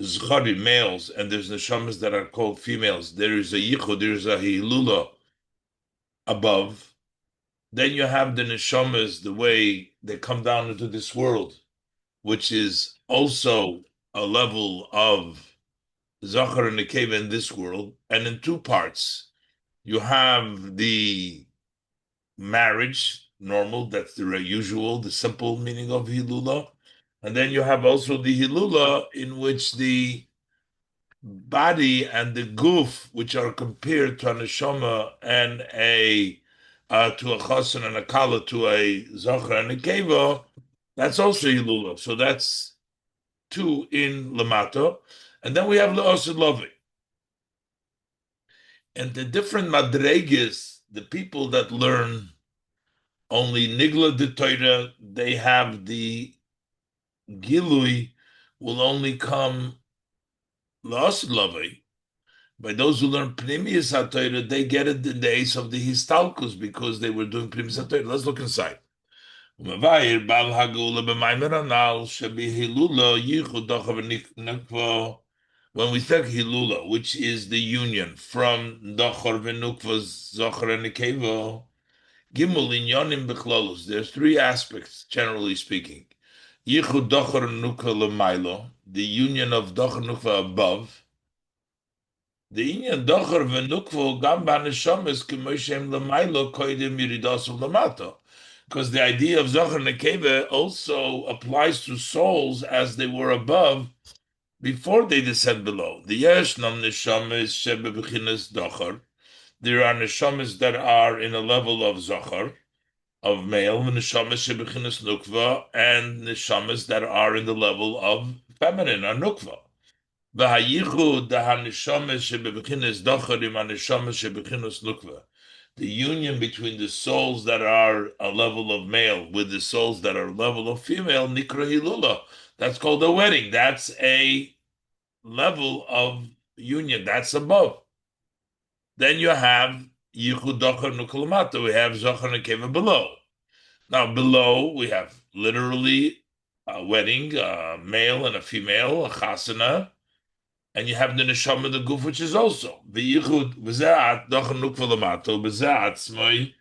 Zchari, males, and there's Neshamas that are called females. There is a Yichud, there's a Hilula above. Then you have the neshamas, the way they come down into this world, which is also a level of Zachar and Nekeva in this world, and in two parts. You have the marriage, normal, that's the usual, the simple meaning of Hilula. And then you have also the Hilula in which the body and the goof, which are compared to a neshama and a to a chassan and a kala, to a zachar and a keva, that's also Hilula. So that's two in Lamato. And then we have Le'osid Lovi. And the different madreges, the people that learn only Nigla de Torah, they have the Gilui, will only come Le'osid Lovi. By those who learn Pnimius HaTorah, they get it in the ace of the Histalkus because they were doing Pnimius HaTorah. Let's look inside. When we take Hilula, which is the union from Dachor v'Nukva's Zochar and Nekeva, Gimel Inyonim Bechlolus, there's three aspects, generally speaking. Yichud Dachor Nukva Lemailo, the union of Dachor Nukva above, the inyan docher v'nukvo gam b'neshamis k'moshem l'maylo koidim yiridasul l'mato. Because the idea of zocher nekeva also applies to souls as they were above before they descend below. The yeshnam neshamis shebeb'chinas docher. There are neshamis that are in a level of zocher, of male, neshamis shebeb'chinas nukva, and neshamis that are in the level of feminine, or nukva. The union between the souls that are a level of male with the souls that are a level of female, nikra hilula. That's called a wedding. That's a level of union. That's above. Then you have yichud docher nukalamata. We have zocher nekeva below. Now below we have literally a wedding, a male and a female, a chasana. And you have the neshama, the goof, which is also the yichud v'zeat dochen nukva lamato b'zeat smoy.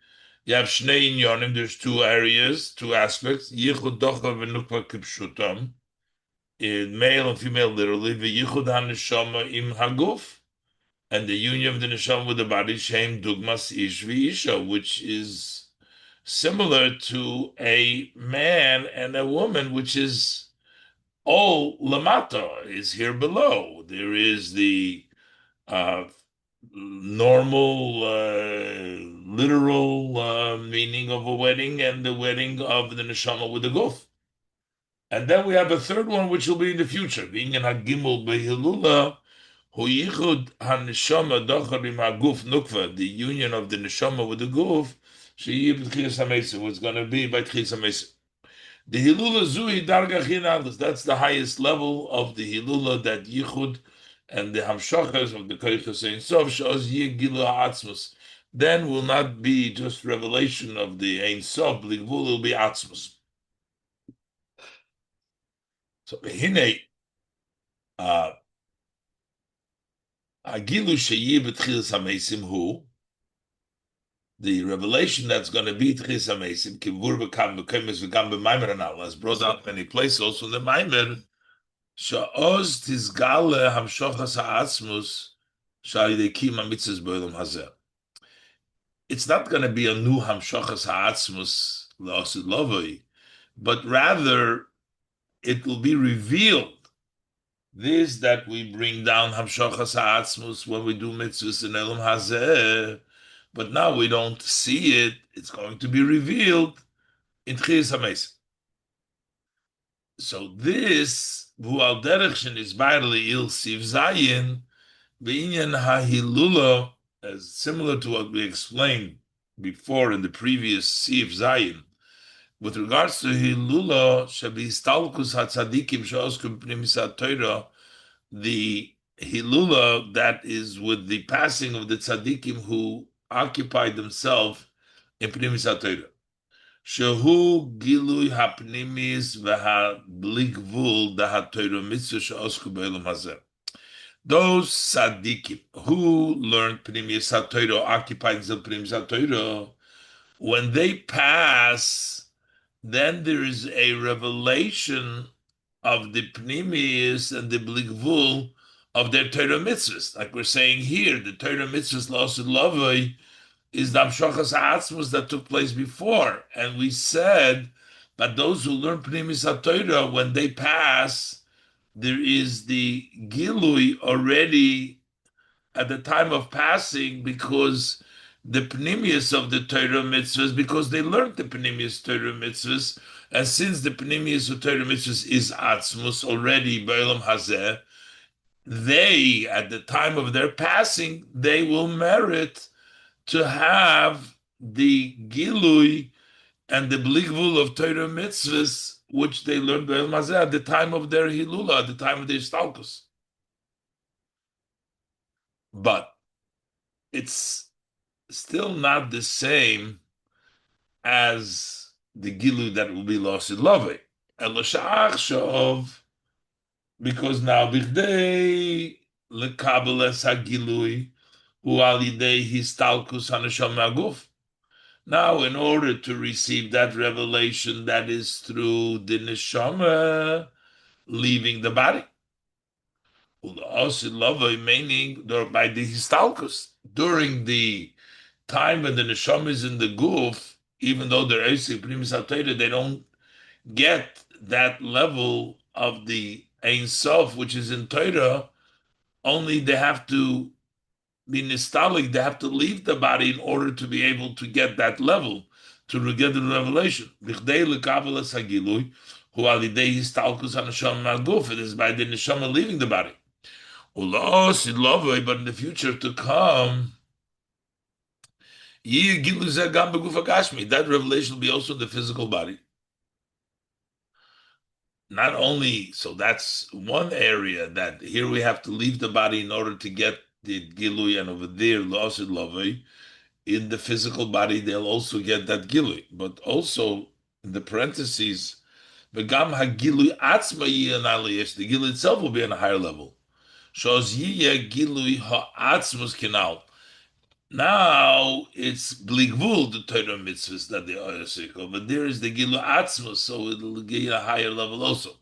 You have shnei inyonim. There's two areas, two aspects. Yichud dochen v'nukva kipshutam, in male and female, literally. V'yichud haneshama im haguf, and the union of the neshama with the body, shem dugmas ish v'isha, which is similar to a man and a woman, which is all lamata is here below. There is the normal, literal meaning of a wedding and the wedding of the neshama with the goof. And then we have a third one, which will be in the future. Being in Hagimel Behilula, Hu Yichud HaNeshama Dochar Im HaGuf Nukva, the union of the neshama with the goof, Sheyi B'Tchias HaMesim, was going to be by Tchias HaMesim. The Hilula Zui Darga Chinadus, that's the highest level of the Hilula, that Yichud and the Hamshachas of the Koichas Ein Sof, Sh'oz Yeh Gilu Ha'atzmus. Then will not be just revelation of the Ein Sof, B'ligvul will be Atzmus. So, Hine, Agilu Sheyi B'Tchilas HaMesim Hu, the revelation that's going to be Tchilas HaMesim, Kivur B'Kam B'Kemes V'Kam B'Maimer Anal, as brought out many places, also in the Maimer, Sha'oz Tizgale Hamshochas Ha'atzmus Sha'idei Kima Mitzvahs B'Olam Hazeh. It's not going to be a new Hamshochas Ha'atzmus L'Osid Lovoi, but rather it will be revealed. This that we bring down Hamshochas Ha'atzmus when we do mitzvahs in Olam Hazeh, but now we don't see it. It's going to be revealed in Tchias HaMesim. So this Vual Derech is barely Il Siv Zayin V'inyan HaHilula, as similar to what we explained before in the previous Siv Zayin, with regards to Hilula, Shabi Stalkus HaTzadikim Shoskum Pnimis HaTorah, the Hilula that is with the passing of the Tzadikim who occupied themselves in Pnimis HaTorah. Shehu Gilui HaPnimis VeHaBligvul DaHaTorah Mitzvah Shoskum B'Olam Hazeh. Those tzaddikim who learned Pnimis HaTorah, occupied the Pnimis HaTorah, when they pass, then there is a revelation of the Pnimis and the Bligvul of their Torah mitzvahs. Like we're saying here, the Torah mitzvahs Lasid Lavoi is the Amshachas Ha'atzmos that took place before. And we said that those who learn Pnimis HaTorah, when they pass, there is the Gilui already at the time of passing, because the Pnimius of the Torah mitzvahs, because they learned the Pnimius Torah mitzvahs, and since the Pnimius of Torah mitzvahs is Atzmus already, Ba'olam Hazeh, they, at the time of their passing, they will merit to have the Gilui and the Bligvul of Torah mitzvahs, which they learned Ba'olam Hazeh at the time of their Hilula, at the time of their Stalkus. But it's still not the same as the Gilu that will be lost in Love. Because now Bigdei lekabel es hagilui hu alidei histalkus hanasham maguf. Now, in order to receive that revelation, that is through the neshama leaving the body. Meaning by the histalkus. During the time when the neshama is in the guf, even though they're Eisik Primis HaTorah, they don't get that level of the Ein Sof, which is in Torah. Only they have to be nostalgic, they have to leave the body in order to be able to get that level, to get the revelation. It is by the neshama leaving the body. But in the future to come, that revelation will be also in the physical body. Not only, so that's one area that here we have to leave the body in order to get the gilui, and over there, losid lavoi, in the physical body, they'll also get that gilui. But also, in the parentheses, v'gam hagilui atzma yiyeh naliyesh, the gilui itself will be on a higher level. Shows yiyeh gilui ha'atzmus kinal. Now it's bligvul, the Torah mitzvahs that they are sick, but there is the gilu atzmus, so it'll give you a higher level also.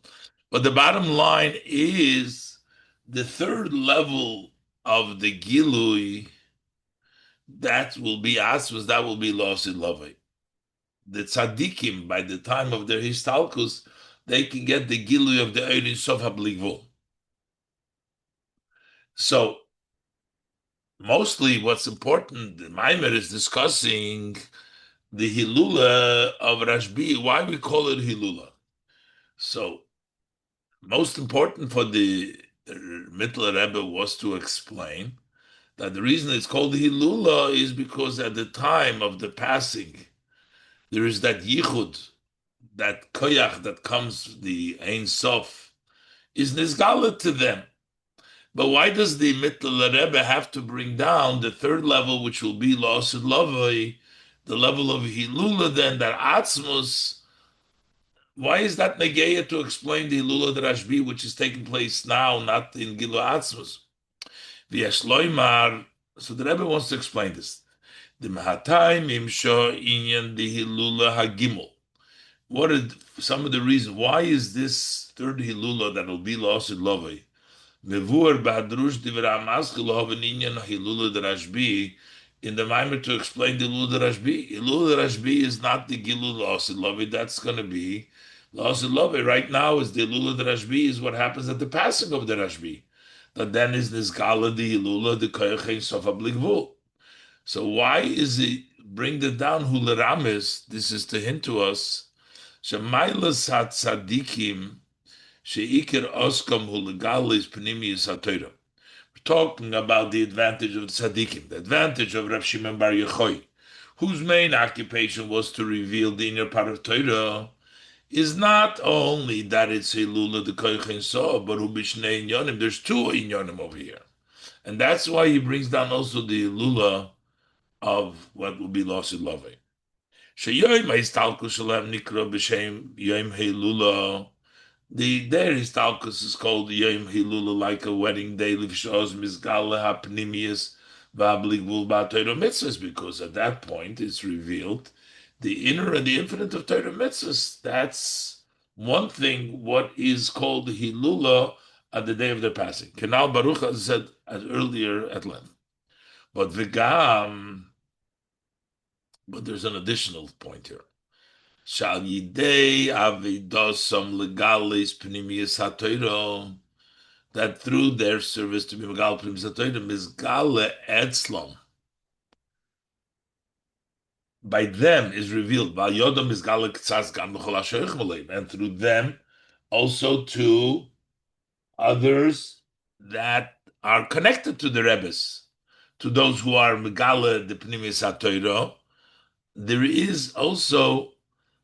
But the bottom line is the third level of the gilui, that will be atzmus, that will be lost in love. The tzaddikim, by the time of their histalkus, they can get the gilui of the Ein Sof HaBligvul. So mostly what's important, the Mamer is discussing the Hilula of Rashbi, why we call it Hilula. So, most important for the Mittler Rebbe was to explain that the reason it's called Hilula is because at the time of the passing, there is that Yichud, that Koyach that comes, the Ein Sof, is Nizgala to them. But why does the Mittler Rebbe have to bring down the third level, which will be Losid Lavoi, the level of Hilula, then that Atzmus? Why is that Negeya to explain the Hilula de Rashbi, which is taking place now, not in Gilu Atzmus? V'yashloimar, so the Rebbe wants to explain this. The Mahatai Mimsho Inyan the Hilula Hagimel. What are some of the reasons? Why is this third Hilula that will be lost in Lovei? Mevur Bahadrush Divra Maskil Hoven Inyan Hilula de Rashbi, in the Maimon to explain the Hilula de Rashbi. Hilula de Rashbi is not the Gilu lost in Lovei, that's going to be lost in Lovei. Right now is the Hilula de Rashbi, is what happens at the passing of the Rashbi. That then is Nizgala the Hilula the Koyach Sof HaBligvul. So why is it bring it down Hula Ramis? This is to hint to us Shemailas HaTzadikim Sheikir Oskam Hulagalis Panimius HaTorah. We're talking about the advantage of the Tzadikim, the advantage of Rav Shimon Bar Yochai, whose main occupation was to reveal the inner part of Torah, is not only that it's Hilula the Koyach Sof, but Ubishnei Inyonim. There's two Inyonim over here. And that's why he brings down also the Hilula of what will be lost in Love. Sheyoim Haistalkus Shalem Nikra B'Shem Yom Hilula. Their Histalkus is called Yom Hilula, like a wedding day, Livshos Mizgala HaPnimius V'Abligvul Ba'Torah Mitzvahs, because at that point it's revealed the inner and the infinite of Torah Mitzvahs. That's one thing, what is called the Hilula at the day of their passing. Kenal Baruch, as said as earlier at length. But Vigam, but there's an additional point here. Shal Yidei Avidosam Legalis Pnimius HaTorah, that through their service to be Megal Pnimius HaTorah, Mizgale Etzlom, by them is revealed, and through them also to others that are connected to the Rebbes, to those who are Megala the Pnimis HaTorah. There is also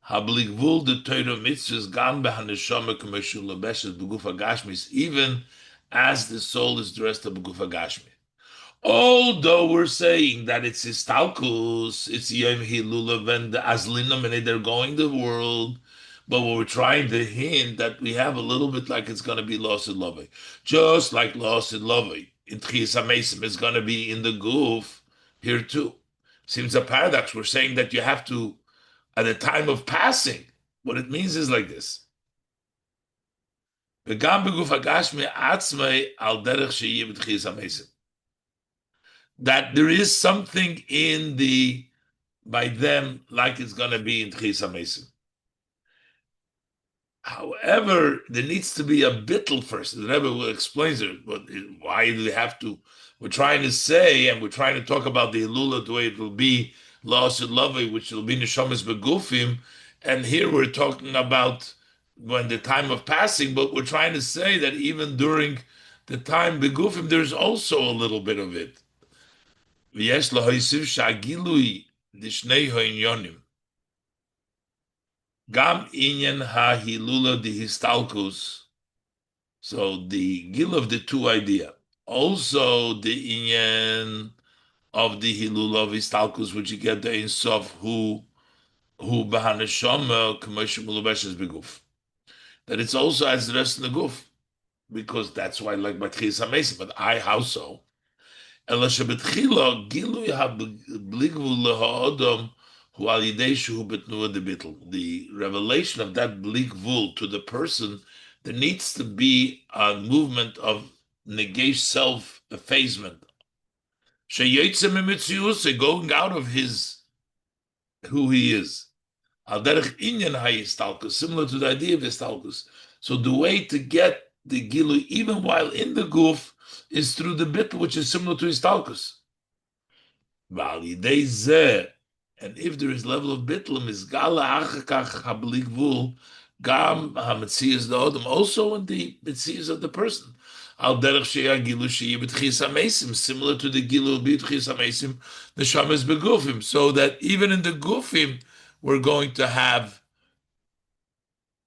Habligvul the Torah mitzvahs gam behaneshama k'meshul lebeshes begufa gashmis, even as the soul is dressed up begufa gashmi. Although we're saying that it's Istalkus, it's Yom Hilulav and the Azlinam, and they're going the world, but we're trying to hint that we have a little bit like it's going to be Lost in Lovey. Just like Lost in Lovey in Tchias HaMesim is going to be in the goof here too. Seems a paradox. We're saying that you have to, at the time of passing, what it means is like this. V'gam beguf hagashmi atzmei al derech sheyeh b'tchias HaMesim, that there is something in the, by them, like it's going to be in Tchias HaMesim. However, there needs to be a bittel first. The Rebbe explains it, but why do they have to? We're trying to say, and we're trying to talk about the Elula, the way it will be Laos and Lovey, which will be Neshamas Begufim, and here we're talking about when the time of passing, but we're trying to say that even during the time Begufim, there's also a little bit of it. ויש להוסיף שהגילוי לשני העניונים, גם עניין ההילולה דהסתלקוס, so the gil of the two idea, also the inyan of the hilula of histalkus, which you get the Ein Sof who b'haneshama k'moshe mulubeshes beguf, that it's also as the rest of the guf, because that's why like Batchias HaMesim, but how so? The revelation of that bligvul to the person, there needs to be a movement of negation, self-effacement. Going out of his, who he is. Similar to the idea of histalkus. So the way to get the gilu, even while in the guf, is through the bit, which is similar to histalkus. And if there is level of bitl, is gala achakach habligvul gam hametzias the odom, also in the metzias of the person. Al derech sheya gilu sheya b'tchias hamesim, similar to the gilu b'tchias hamesim, the shamas begufim, so that even in the gufim we're going to have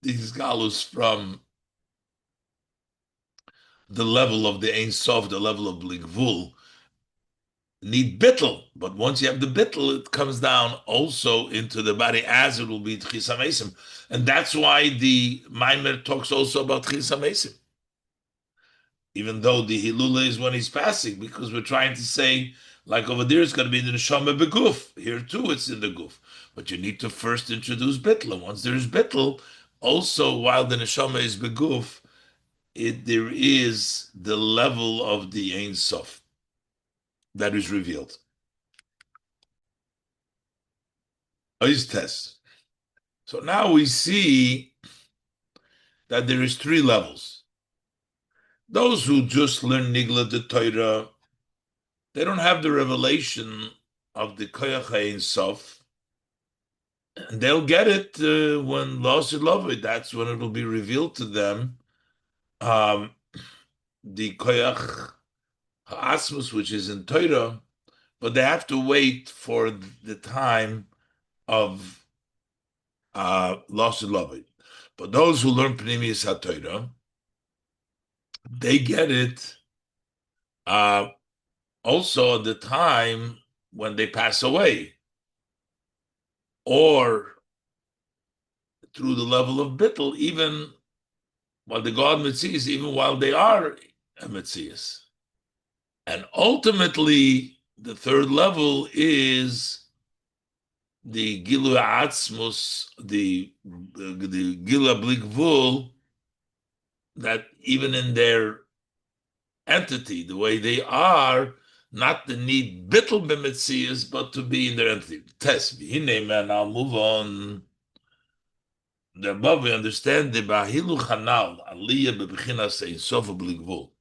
these galus from the level of the Ein Sof, the level of Bligvul, need bittel. But once you have the bittel, it comes down also into the body as it will be Tchias HaMesim. And that's why the Mamer talks also about Tchias HaMesim. Even though the Hilula is when he's passing, because we're trying to say, like over there, it's going to be in the Neshama Beguf. Here too, it's in the Guf. But you need to first introduce bittel. And once there's bittel, also while the Neshama is Beguf, there is the level of the Ein Sof that is revealed. Is test. So now we see that there is three levels. Those who just learn Nigla the Torah, they don't have the revelation of the Koyach Ein Sof, and they'll get it when Los love it. That's when it will be revealed to them. The Koyach Ha'asmus, which is in Torah, but they have to wait for the time of Los love it. But those who learn Pnimius HaTorah, they get it also at the time when they pass away, or through the level of bittul, even while the God Metzias, even while they are a Metzias. And ultimately, the third level is the Gilu Atzmus, the Gilu Blikvul, that even in their entity, the way they are, not to need bittul b'metzias, but to be in their entity. Test. And I'll move on. The above we understand the bahilu chanal aliyah bebechinas ein sof b'ligvul.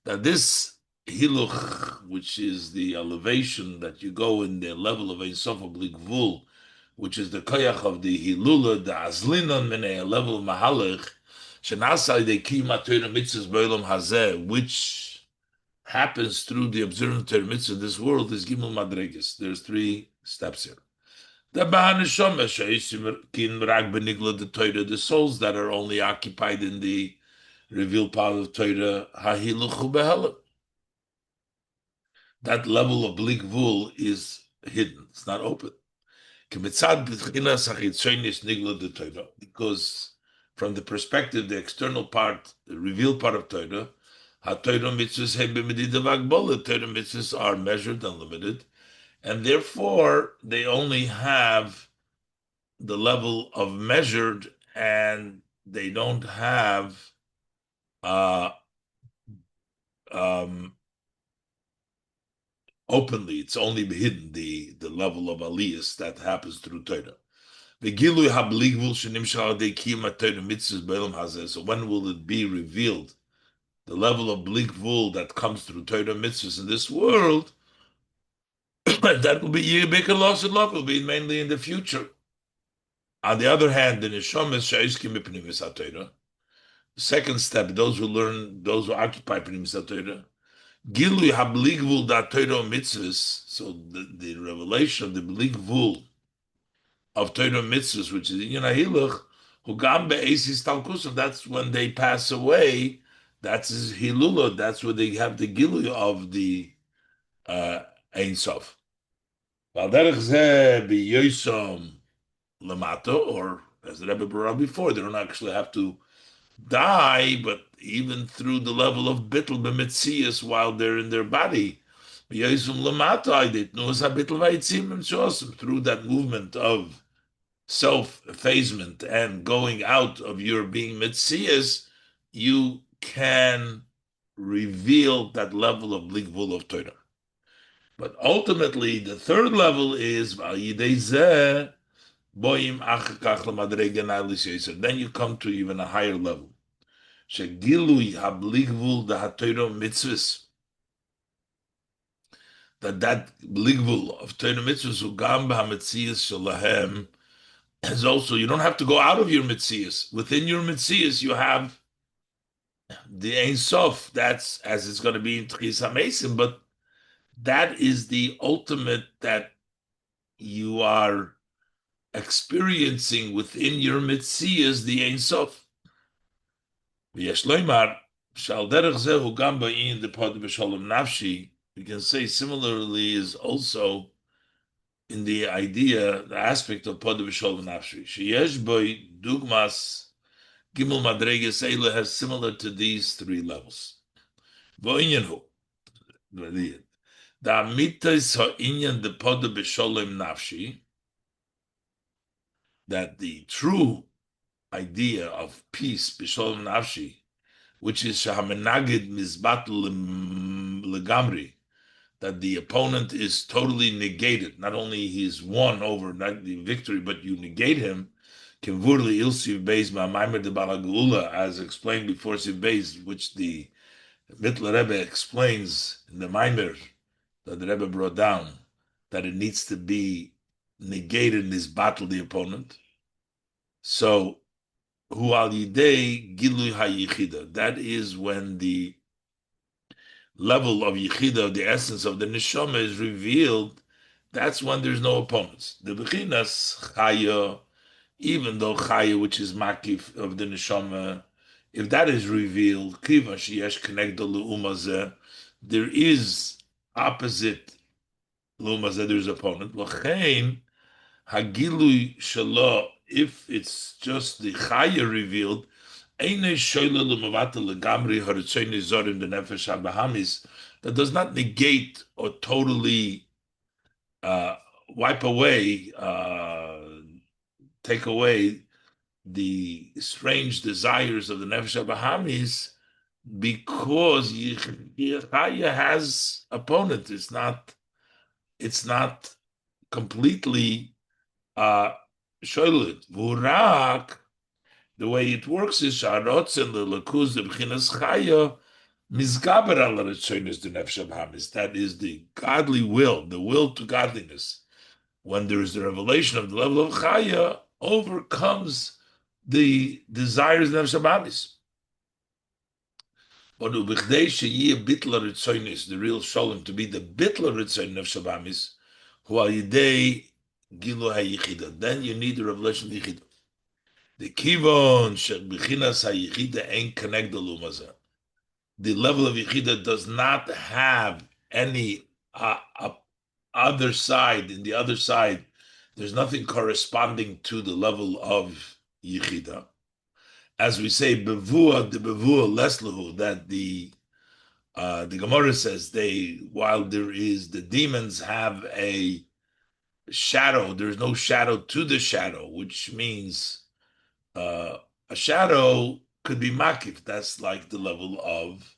That this hiluch, which is the elevation that you go in the level of ein sof b'ligvul, which is the koyach of the hilula, the azlinon minei, a level of mahalach, shenasai de kima Torah mitzvahs b'olam hazeh, which happens through the observance of Torah mitzvah in this world, is gimel madreges. There's 3 steps here. The the souls that are only occupied in the revealed part of Torah, that level of blikvul is hidden. It's not open. Because from the perspective, the external part, the revealed part of Torah, Torah mitzvahs are measured and limited, and therefore they only have the level of measured, and they don't have openly. It's only hidden, the level of aliyas that happens through Torah. So when will it be revealed? The level of blikvul that comes through Torah mitzvahs in this world, that will be yibik and loss and love, will be mainly in the future. On the other hand, the neshamas she'iskim b'pnimis haTorah. The second step, those who occupy pnimis haTorah, gilui habligvul da Torah mitzvahs. So the revelation of the bligvul of Torah mitzvahs, which is in Hiluch, who gam be'esis talkusim. That's when they pass away. That's his hilula. That's where they have the gilui of the Ein Sof. Or as the Rebbe brought up before, they don't actually have to die, but even through the level of bittul b'metzias while they're in their body, through that movement of self-effacement and going out of your being metzias, you can reveal that level of blikvul of Torah. But ultimately, the third level is then you come to even a higher level. That bligvul of Torah mitzvahs is also, you don't have to go out of your mitzias. Within your mitzias, you have the Ein Sof. That's as it's going to be in Tchis HaMesim, but that is the ultimate that you are experiencing within your mitzias, the Ein Sof. V'yesh loymar, shal derech zehu gam ba'in the Padah Beshalom nafshi, we can say similarly is also in the idea, the aspect of Padah Beshalom nafshi. Sheyesh boy dugmas gimel madreges eile has similar to these 3 levels. V'inyan hu, the amitas ha'inyan the Padah Beshalom nafshi, that the true idea of peace, Bisholem Nafshi, which is Shahamenagid Mizbatul Legamri, that the opponent is totally negated. Not only he's won over not the victory, but you negate him. Kemvurli Ilsiv Beis Mamer Padah Beshalom, as explained before Siv Beis, which the Mittler Rebbe explains in the Mamer that the Rebbe brought down, that it needs to be negated in this battle, the opponent. So, Hu al yidei gilui hayichida. That is when the level of yichida, of the essence of the neshama, is revealed. That's when there's no opponents. The bechinas chaya, even though chaya, which is makif of the neshama, if that is revealed, kiva sheyesh connected leumazeh, there is opposite leumazeh. There's opponent. L'chein hagilui shelo. If it's just the chaya revealed, that does not negate or totally wipe away, take away the strange desires of the Nefesh HaBahamis, because Chaya has opponent. It's not completely shoylet. Vurak, the way it works is sharotzen lelakuz b'chinas chaya mizgaber al retzonos the nefesh habahamis. That is the godly will, the will to godliness. When there is the revelation of the level of chaya, overcomes the desires of the nefesh habahamis. But ubichdei sheyeh bitla retzonos, the real shalom, to be the bitla retzonos nefesh habahamis, hu al yidei gilu hayichida. Then you need the revelation of yichida. The kivon shebichinas hayichida ain't connect the lumaza. The level of yichida does not have any other side. In the other side, there's nothing corresponding to the level of yichida. As we say, bevua the bevua leslahu, that the Gemara says while there is the demons have a shadow, there's no shadow to the shadow, which means a shadow could be makif. That's like the level of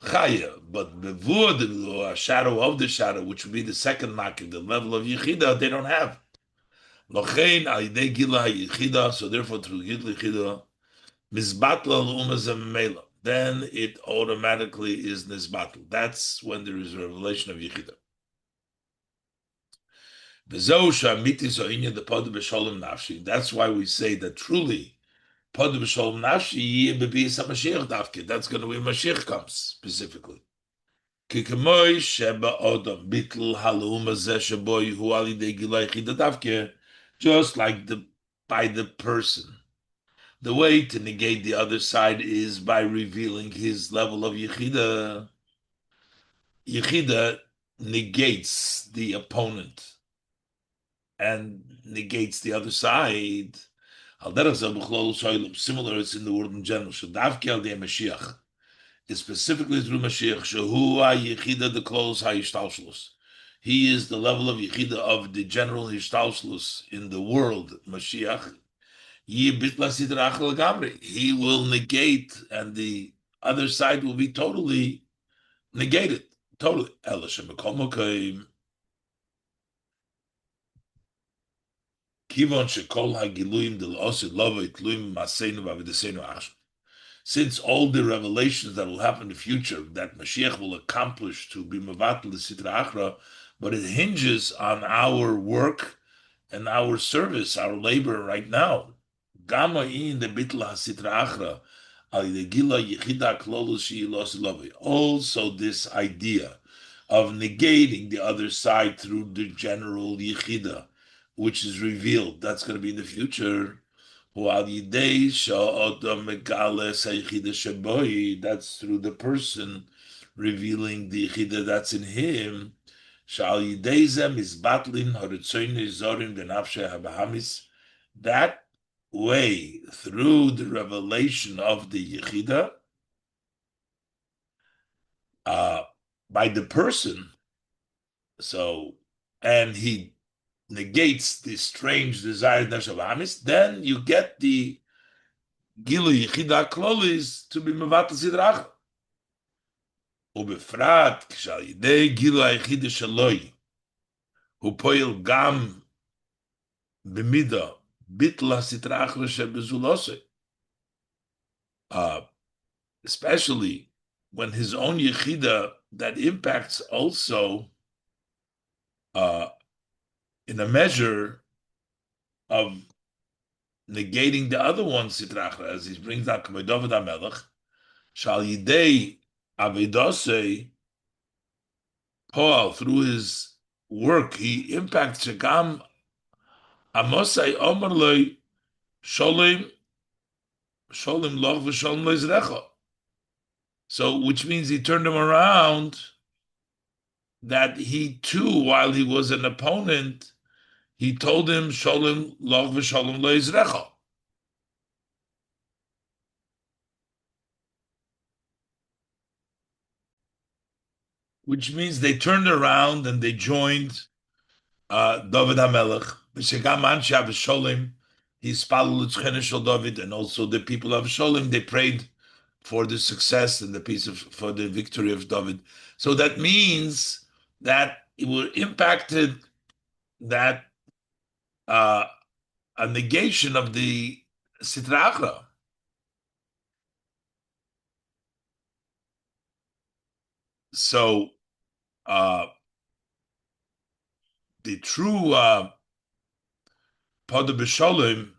chaya. But bevua, a shadow of the shadow, which would be the second makif, the level of yichida, they don't have. Lochein al yidei gila yichida. So therefore, through gila yichida, mizbatla l'umazem mela. Then it automatically is nizbatl. That's when there is a revelation of yichida. That's why we say that truly Padah Beshalom nafshi b'biyas HaMashiach dafke. That's going to be Mashiach comes specifically. Kikemoi sheba odom bitl halum azeh sheboy hu ali de gilay chida dafke. Just like by the person. The way to negate the other side is by revealing his level of yichida. Yichida negates the opponent and negates the other side. Similar, it's in the word in general. It's specifically through Mashiach. The close hayishtalshlus. He is the level of yichida of the general hishtalshlus in the world. Mashiach. He will negate, and the other side will be totally negated. Totally. Since all the revelations that will happen in the future that Mashiach will accomplish to be mevatel the sitra achra, but it hinges on our work and our service, our labor right now. Gama in the bitla sitra achra, also this idea of negating the other side through the general yichida, which is revealed. That's going to be in the future. That's through the person revealing the yichida that's in him. That way, through the revelation of the yichida, by the person, and he negates the strange desire of Hamis, then you get the Gilu Yichida Klolis to be Mevatel Sidrach. Ubefrat, Kshal Yidei Gilu Yichida Shaloi, Hu Poil Gam Bimida, Bitla Sidrach Shebezulose. Especially when his own Yichida, that impacts also in a measure of negating the other one, Sitrachra, as he brings down K'medovid HaMelech, Shal Yidei Avedose, Paul, through his work, he impacts Shagam Amosai Omerloi Sholem Loch V'Sholem Leizrecha. So, which means he turned him around, that he too, while he was an opponent, he told him, Sholem Loch V'Sholem Leizrecha. Which means they turned around and they joined David HaMelech, V'Shegam Anshe V'Sholem He's David, and also the people of Sholem, they prayed for the success and the for the victory of David. So that means that it will impacted that a negation of the Sitra Achra. So the true Padah Beshalom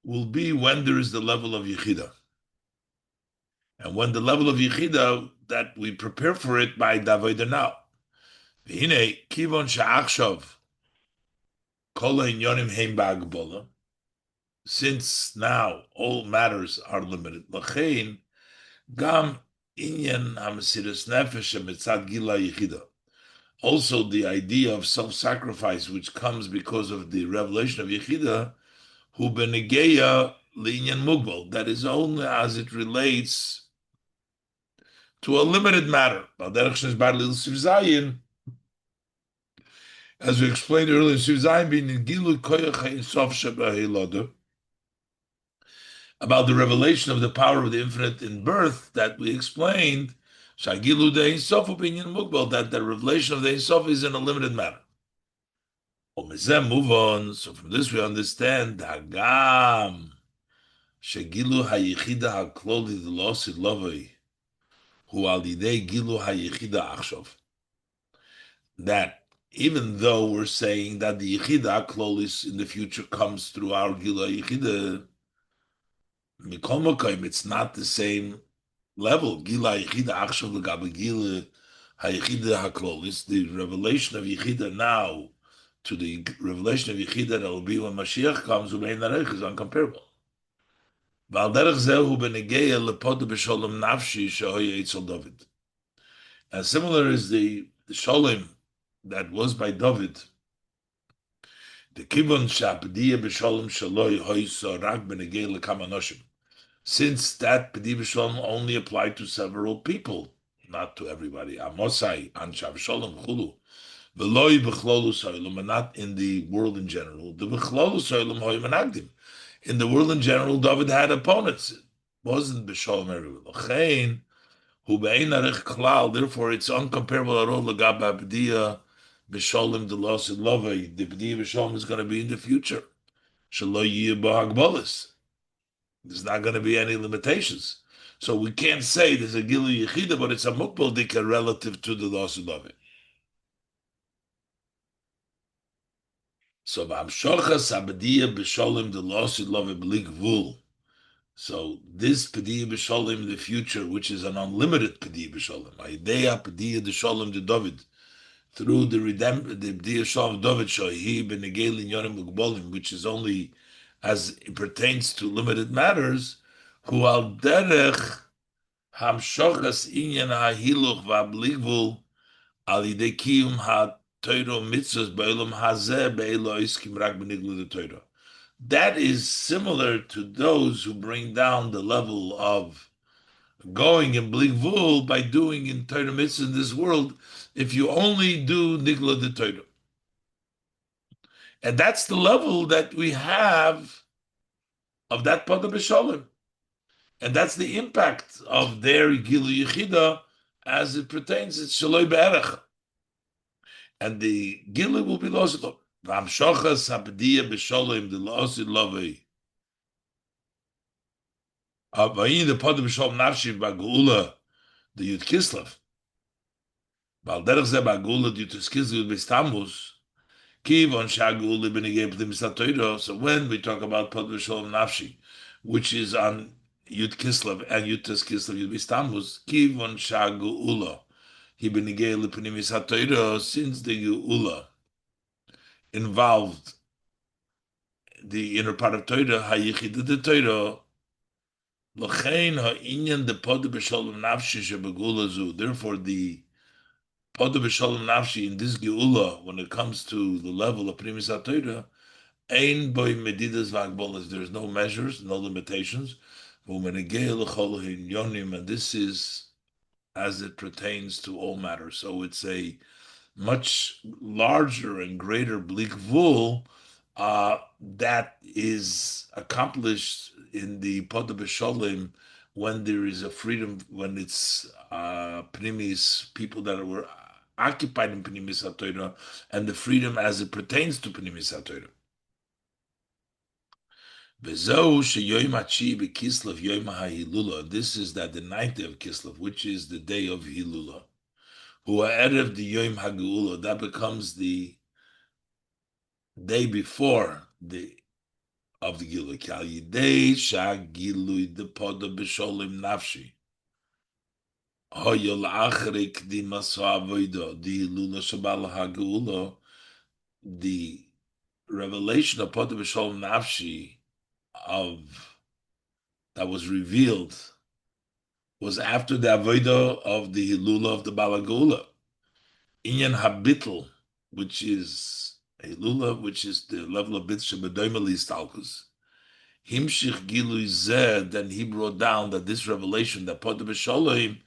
will be when there is the level of Yechida. And when the level of Yechida, that we prepare for it by Davodah now. V'hinei, kivon she'achshav, kol ha'inyonim heim ba'agbola, since now all matters are limited. L'chein, gam inyan ha'mesiras nefesh mitzad gila Yechida. Also, the idea of self-sacrifice, which comes because of the revelation of Yechida, hu benegeya linyan mugbal, that is only as it relates to a limited matter. As we explained earlier, about the revelation of the power of the infinite in birth, that we explained, that the revelation of the Ein Sof is in a limited matter. Move on. So from this we understand Hagam Shegilu Hayichida Hakloli Losid Lovei Hu Alidei Gilu Hayichida Achshov. That even though we're saying that the Yichida Klolis in the future comes through our Gilu Yichida, Mikol Mokaim, it's not the same level. Gila Yichida Achshov L'Gabe Gila Hayichida Haklolis, the revelation of Yichida now to the revelation of Yechida that will be when Mashiach comes, is uncomparable. And similar is the Sholem that was by David. The Kibon Shapadiya B'Sholem Shaloi Hoysa Rak Benegei L'Kamanoshim. Since that Padi B'Sholem only applied to several people, not to everybody. Amosai, Anshav Sholem Chulu. V'loi b'chlolus ha'olam, and not in the world in general. The b'chlolus ha'olam hoy menagdim. In the world in general, David had opponents. It wasn't b'sholem everywhere. L'chein hu be'ein arich klal. Therefore, it's uncomparable at all. L'gab ha'b'diya b'sholem delosid lovei. The b'diya b'sholem is going to be in the future. Shelo yiyeh b'hagbolis. There's not going to be any limitations. So we can't say there's a gilu yechida, but it's a mukbal dika relative to the losid lovei. So V'amshochas Abadiya B'Sholem the Losid Love B'Li Gvul. So this Padiyah B'Sholem in the future, which is an unlimited Padiyah B'Sholem, Idea Padiyah B'Sholem de David, through the Padiyah B'Sholem of David Shohi B'Negei L'Inyonim Ugbolim, which is only as it pertains to limited matters, Hu Al Derech Hamshochas Inyan HaHiluch V'B'Li Gvul Al Yidei Kiyum Ha that is similar to those who bring down the level of going in Bligvul by doing in Torah mitzvahs in this world if you only do Nigla de Torah. And that's the level that we have of that Padah Beshalom. And that's the impact of their Gilu Yechida as it pertains to Shaloi Be'erech. And the Gilu will be lost. V'amshochas ha'b'diya b'sholem the losid lovei. V'ayin the Padah Beshalom nafshiv b'geula the Yud Kislev. V'al derech zeh b'geula the Yud Kislev b'stamus kivon sha'geula b'negei p'tim b'satoiro. So when we talk about Padah Beshalom nafshi, which is on Yud Kislev and Yud Kislev Yud b'stamus kivon sha'geula he b'negei l'p'tim b'satoiro, since the geula involved the inner part of Torah, hayichida de Torah, l'chein ha'inyan the Padah Beshalom nafshi shebegula zu. Therefore, the Padah Beshalom nafshi in this geula, when it comes to the level of primis Torah, ein boy medidas v'agbolas. There is no measures, no limitations. And this is as it pertains to all matters. So it's a much larger and greater blikvul that is accomplished in the Padah Beshalom when there is a freedom, when it's Pnimis, people that were occupied in Pnimis HaTorah, and the freedom as it pertains to Pnimis HaTorah. This is that the ninth day of Kislev, which is the day of Hilula, who are erev the Yom HaGeula, that becomes the day before the of the Gilui. Kal Yidei Shagilui the Padah Beshalom Nafshi. Hoyol Achrik the Masavoido, the Hilula Shabal HaGeula, the revelation of Padah Beshalom Nafshi of that was revealed was after the avodah of the hilula of the balagula. Inyan habitl, which is a hilula, which is the level of bit shebedoimeli stalkus. Himshich gilui zeh, then he brought down that this revelation that Padah Beshalom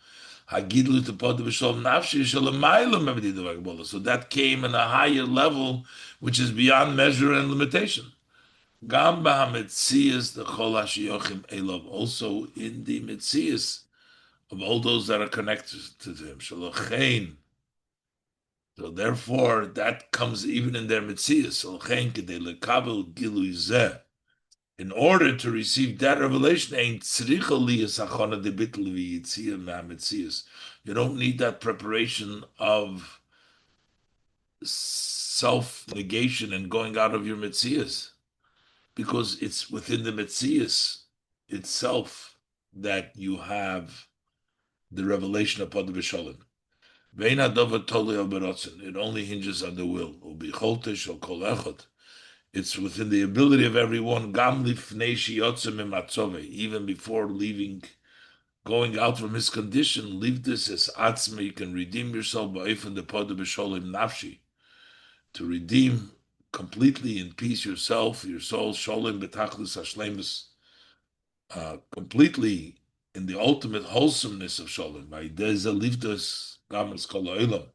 hagidlu to Padah Beshalom nafshi shalamaylam mevdidu. So that came in a higher level, which is beyond measure and limitation. Gam b'hametzias the chol hashiochim elov, also in the metzias of all those that are connected to him. Shalochein. So therefore, that comes even in their metzias. Shalochein kedei lekabel gilui zeh. In order to receive that revelation, ain't tzricha liyas achona de bitl v'yitzia me'ametzias. You don't need that preparation of self-negation and going out of your metzias, because it's within the metzias itself that you have the revelation of Padah Beshalom. It only hinges on the will. It's within the ability of everyone, even before leaving, going out from his condition, leave this as atzma, you can redeem yourself by the Padah Beshalom nafshi, to redeem completely in peace yourself, your soul, sholem betachlis hashlemus, completely in the ultimate wholesomeness of sholem, by dezalivdos gamas kol ha'olam,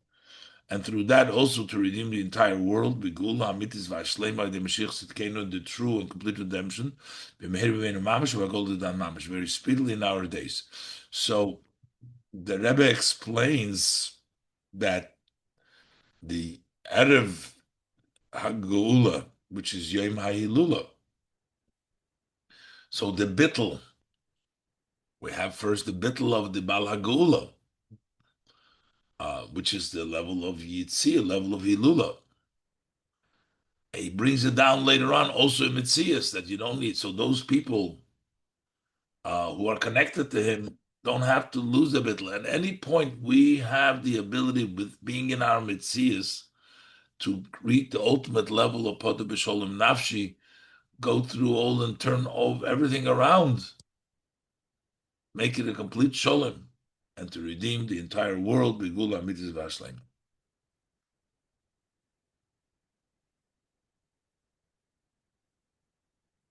and through that also to redeem the entire world, begula hamitis v'ashlema by the Mashiach Tzidkenu, the true and complete redemption, b'meher b'veinu mamash v'agol dan mamash, very speedily in our days. So the Rebbe explains that the erev ha'geula, which is Yom HaHilula, so the bittel, we have first the bittel of the Bal HaGeula, which is the level of Yitzia, level of Hilula. He brings it down later on, also in Mitzias, that you don't need. So those people who are connected to him don't have to lose a bittel. At any point, we have the ability, with being in our Mitzias, to reach the ultimate level of Padah Beshalom Nafshi, go through all and turn all everything around, make it a complete sholem, and to redeem the entire world, Begula Mitzvah Vashleim.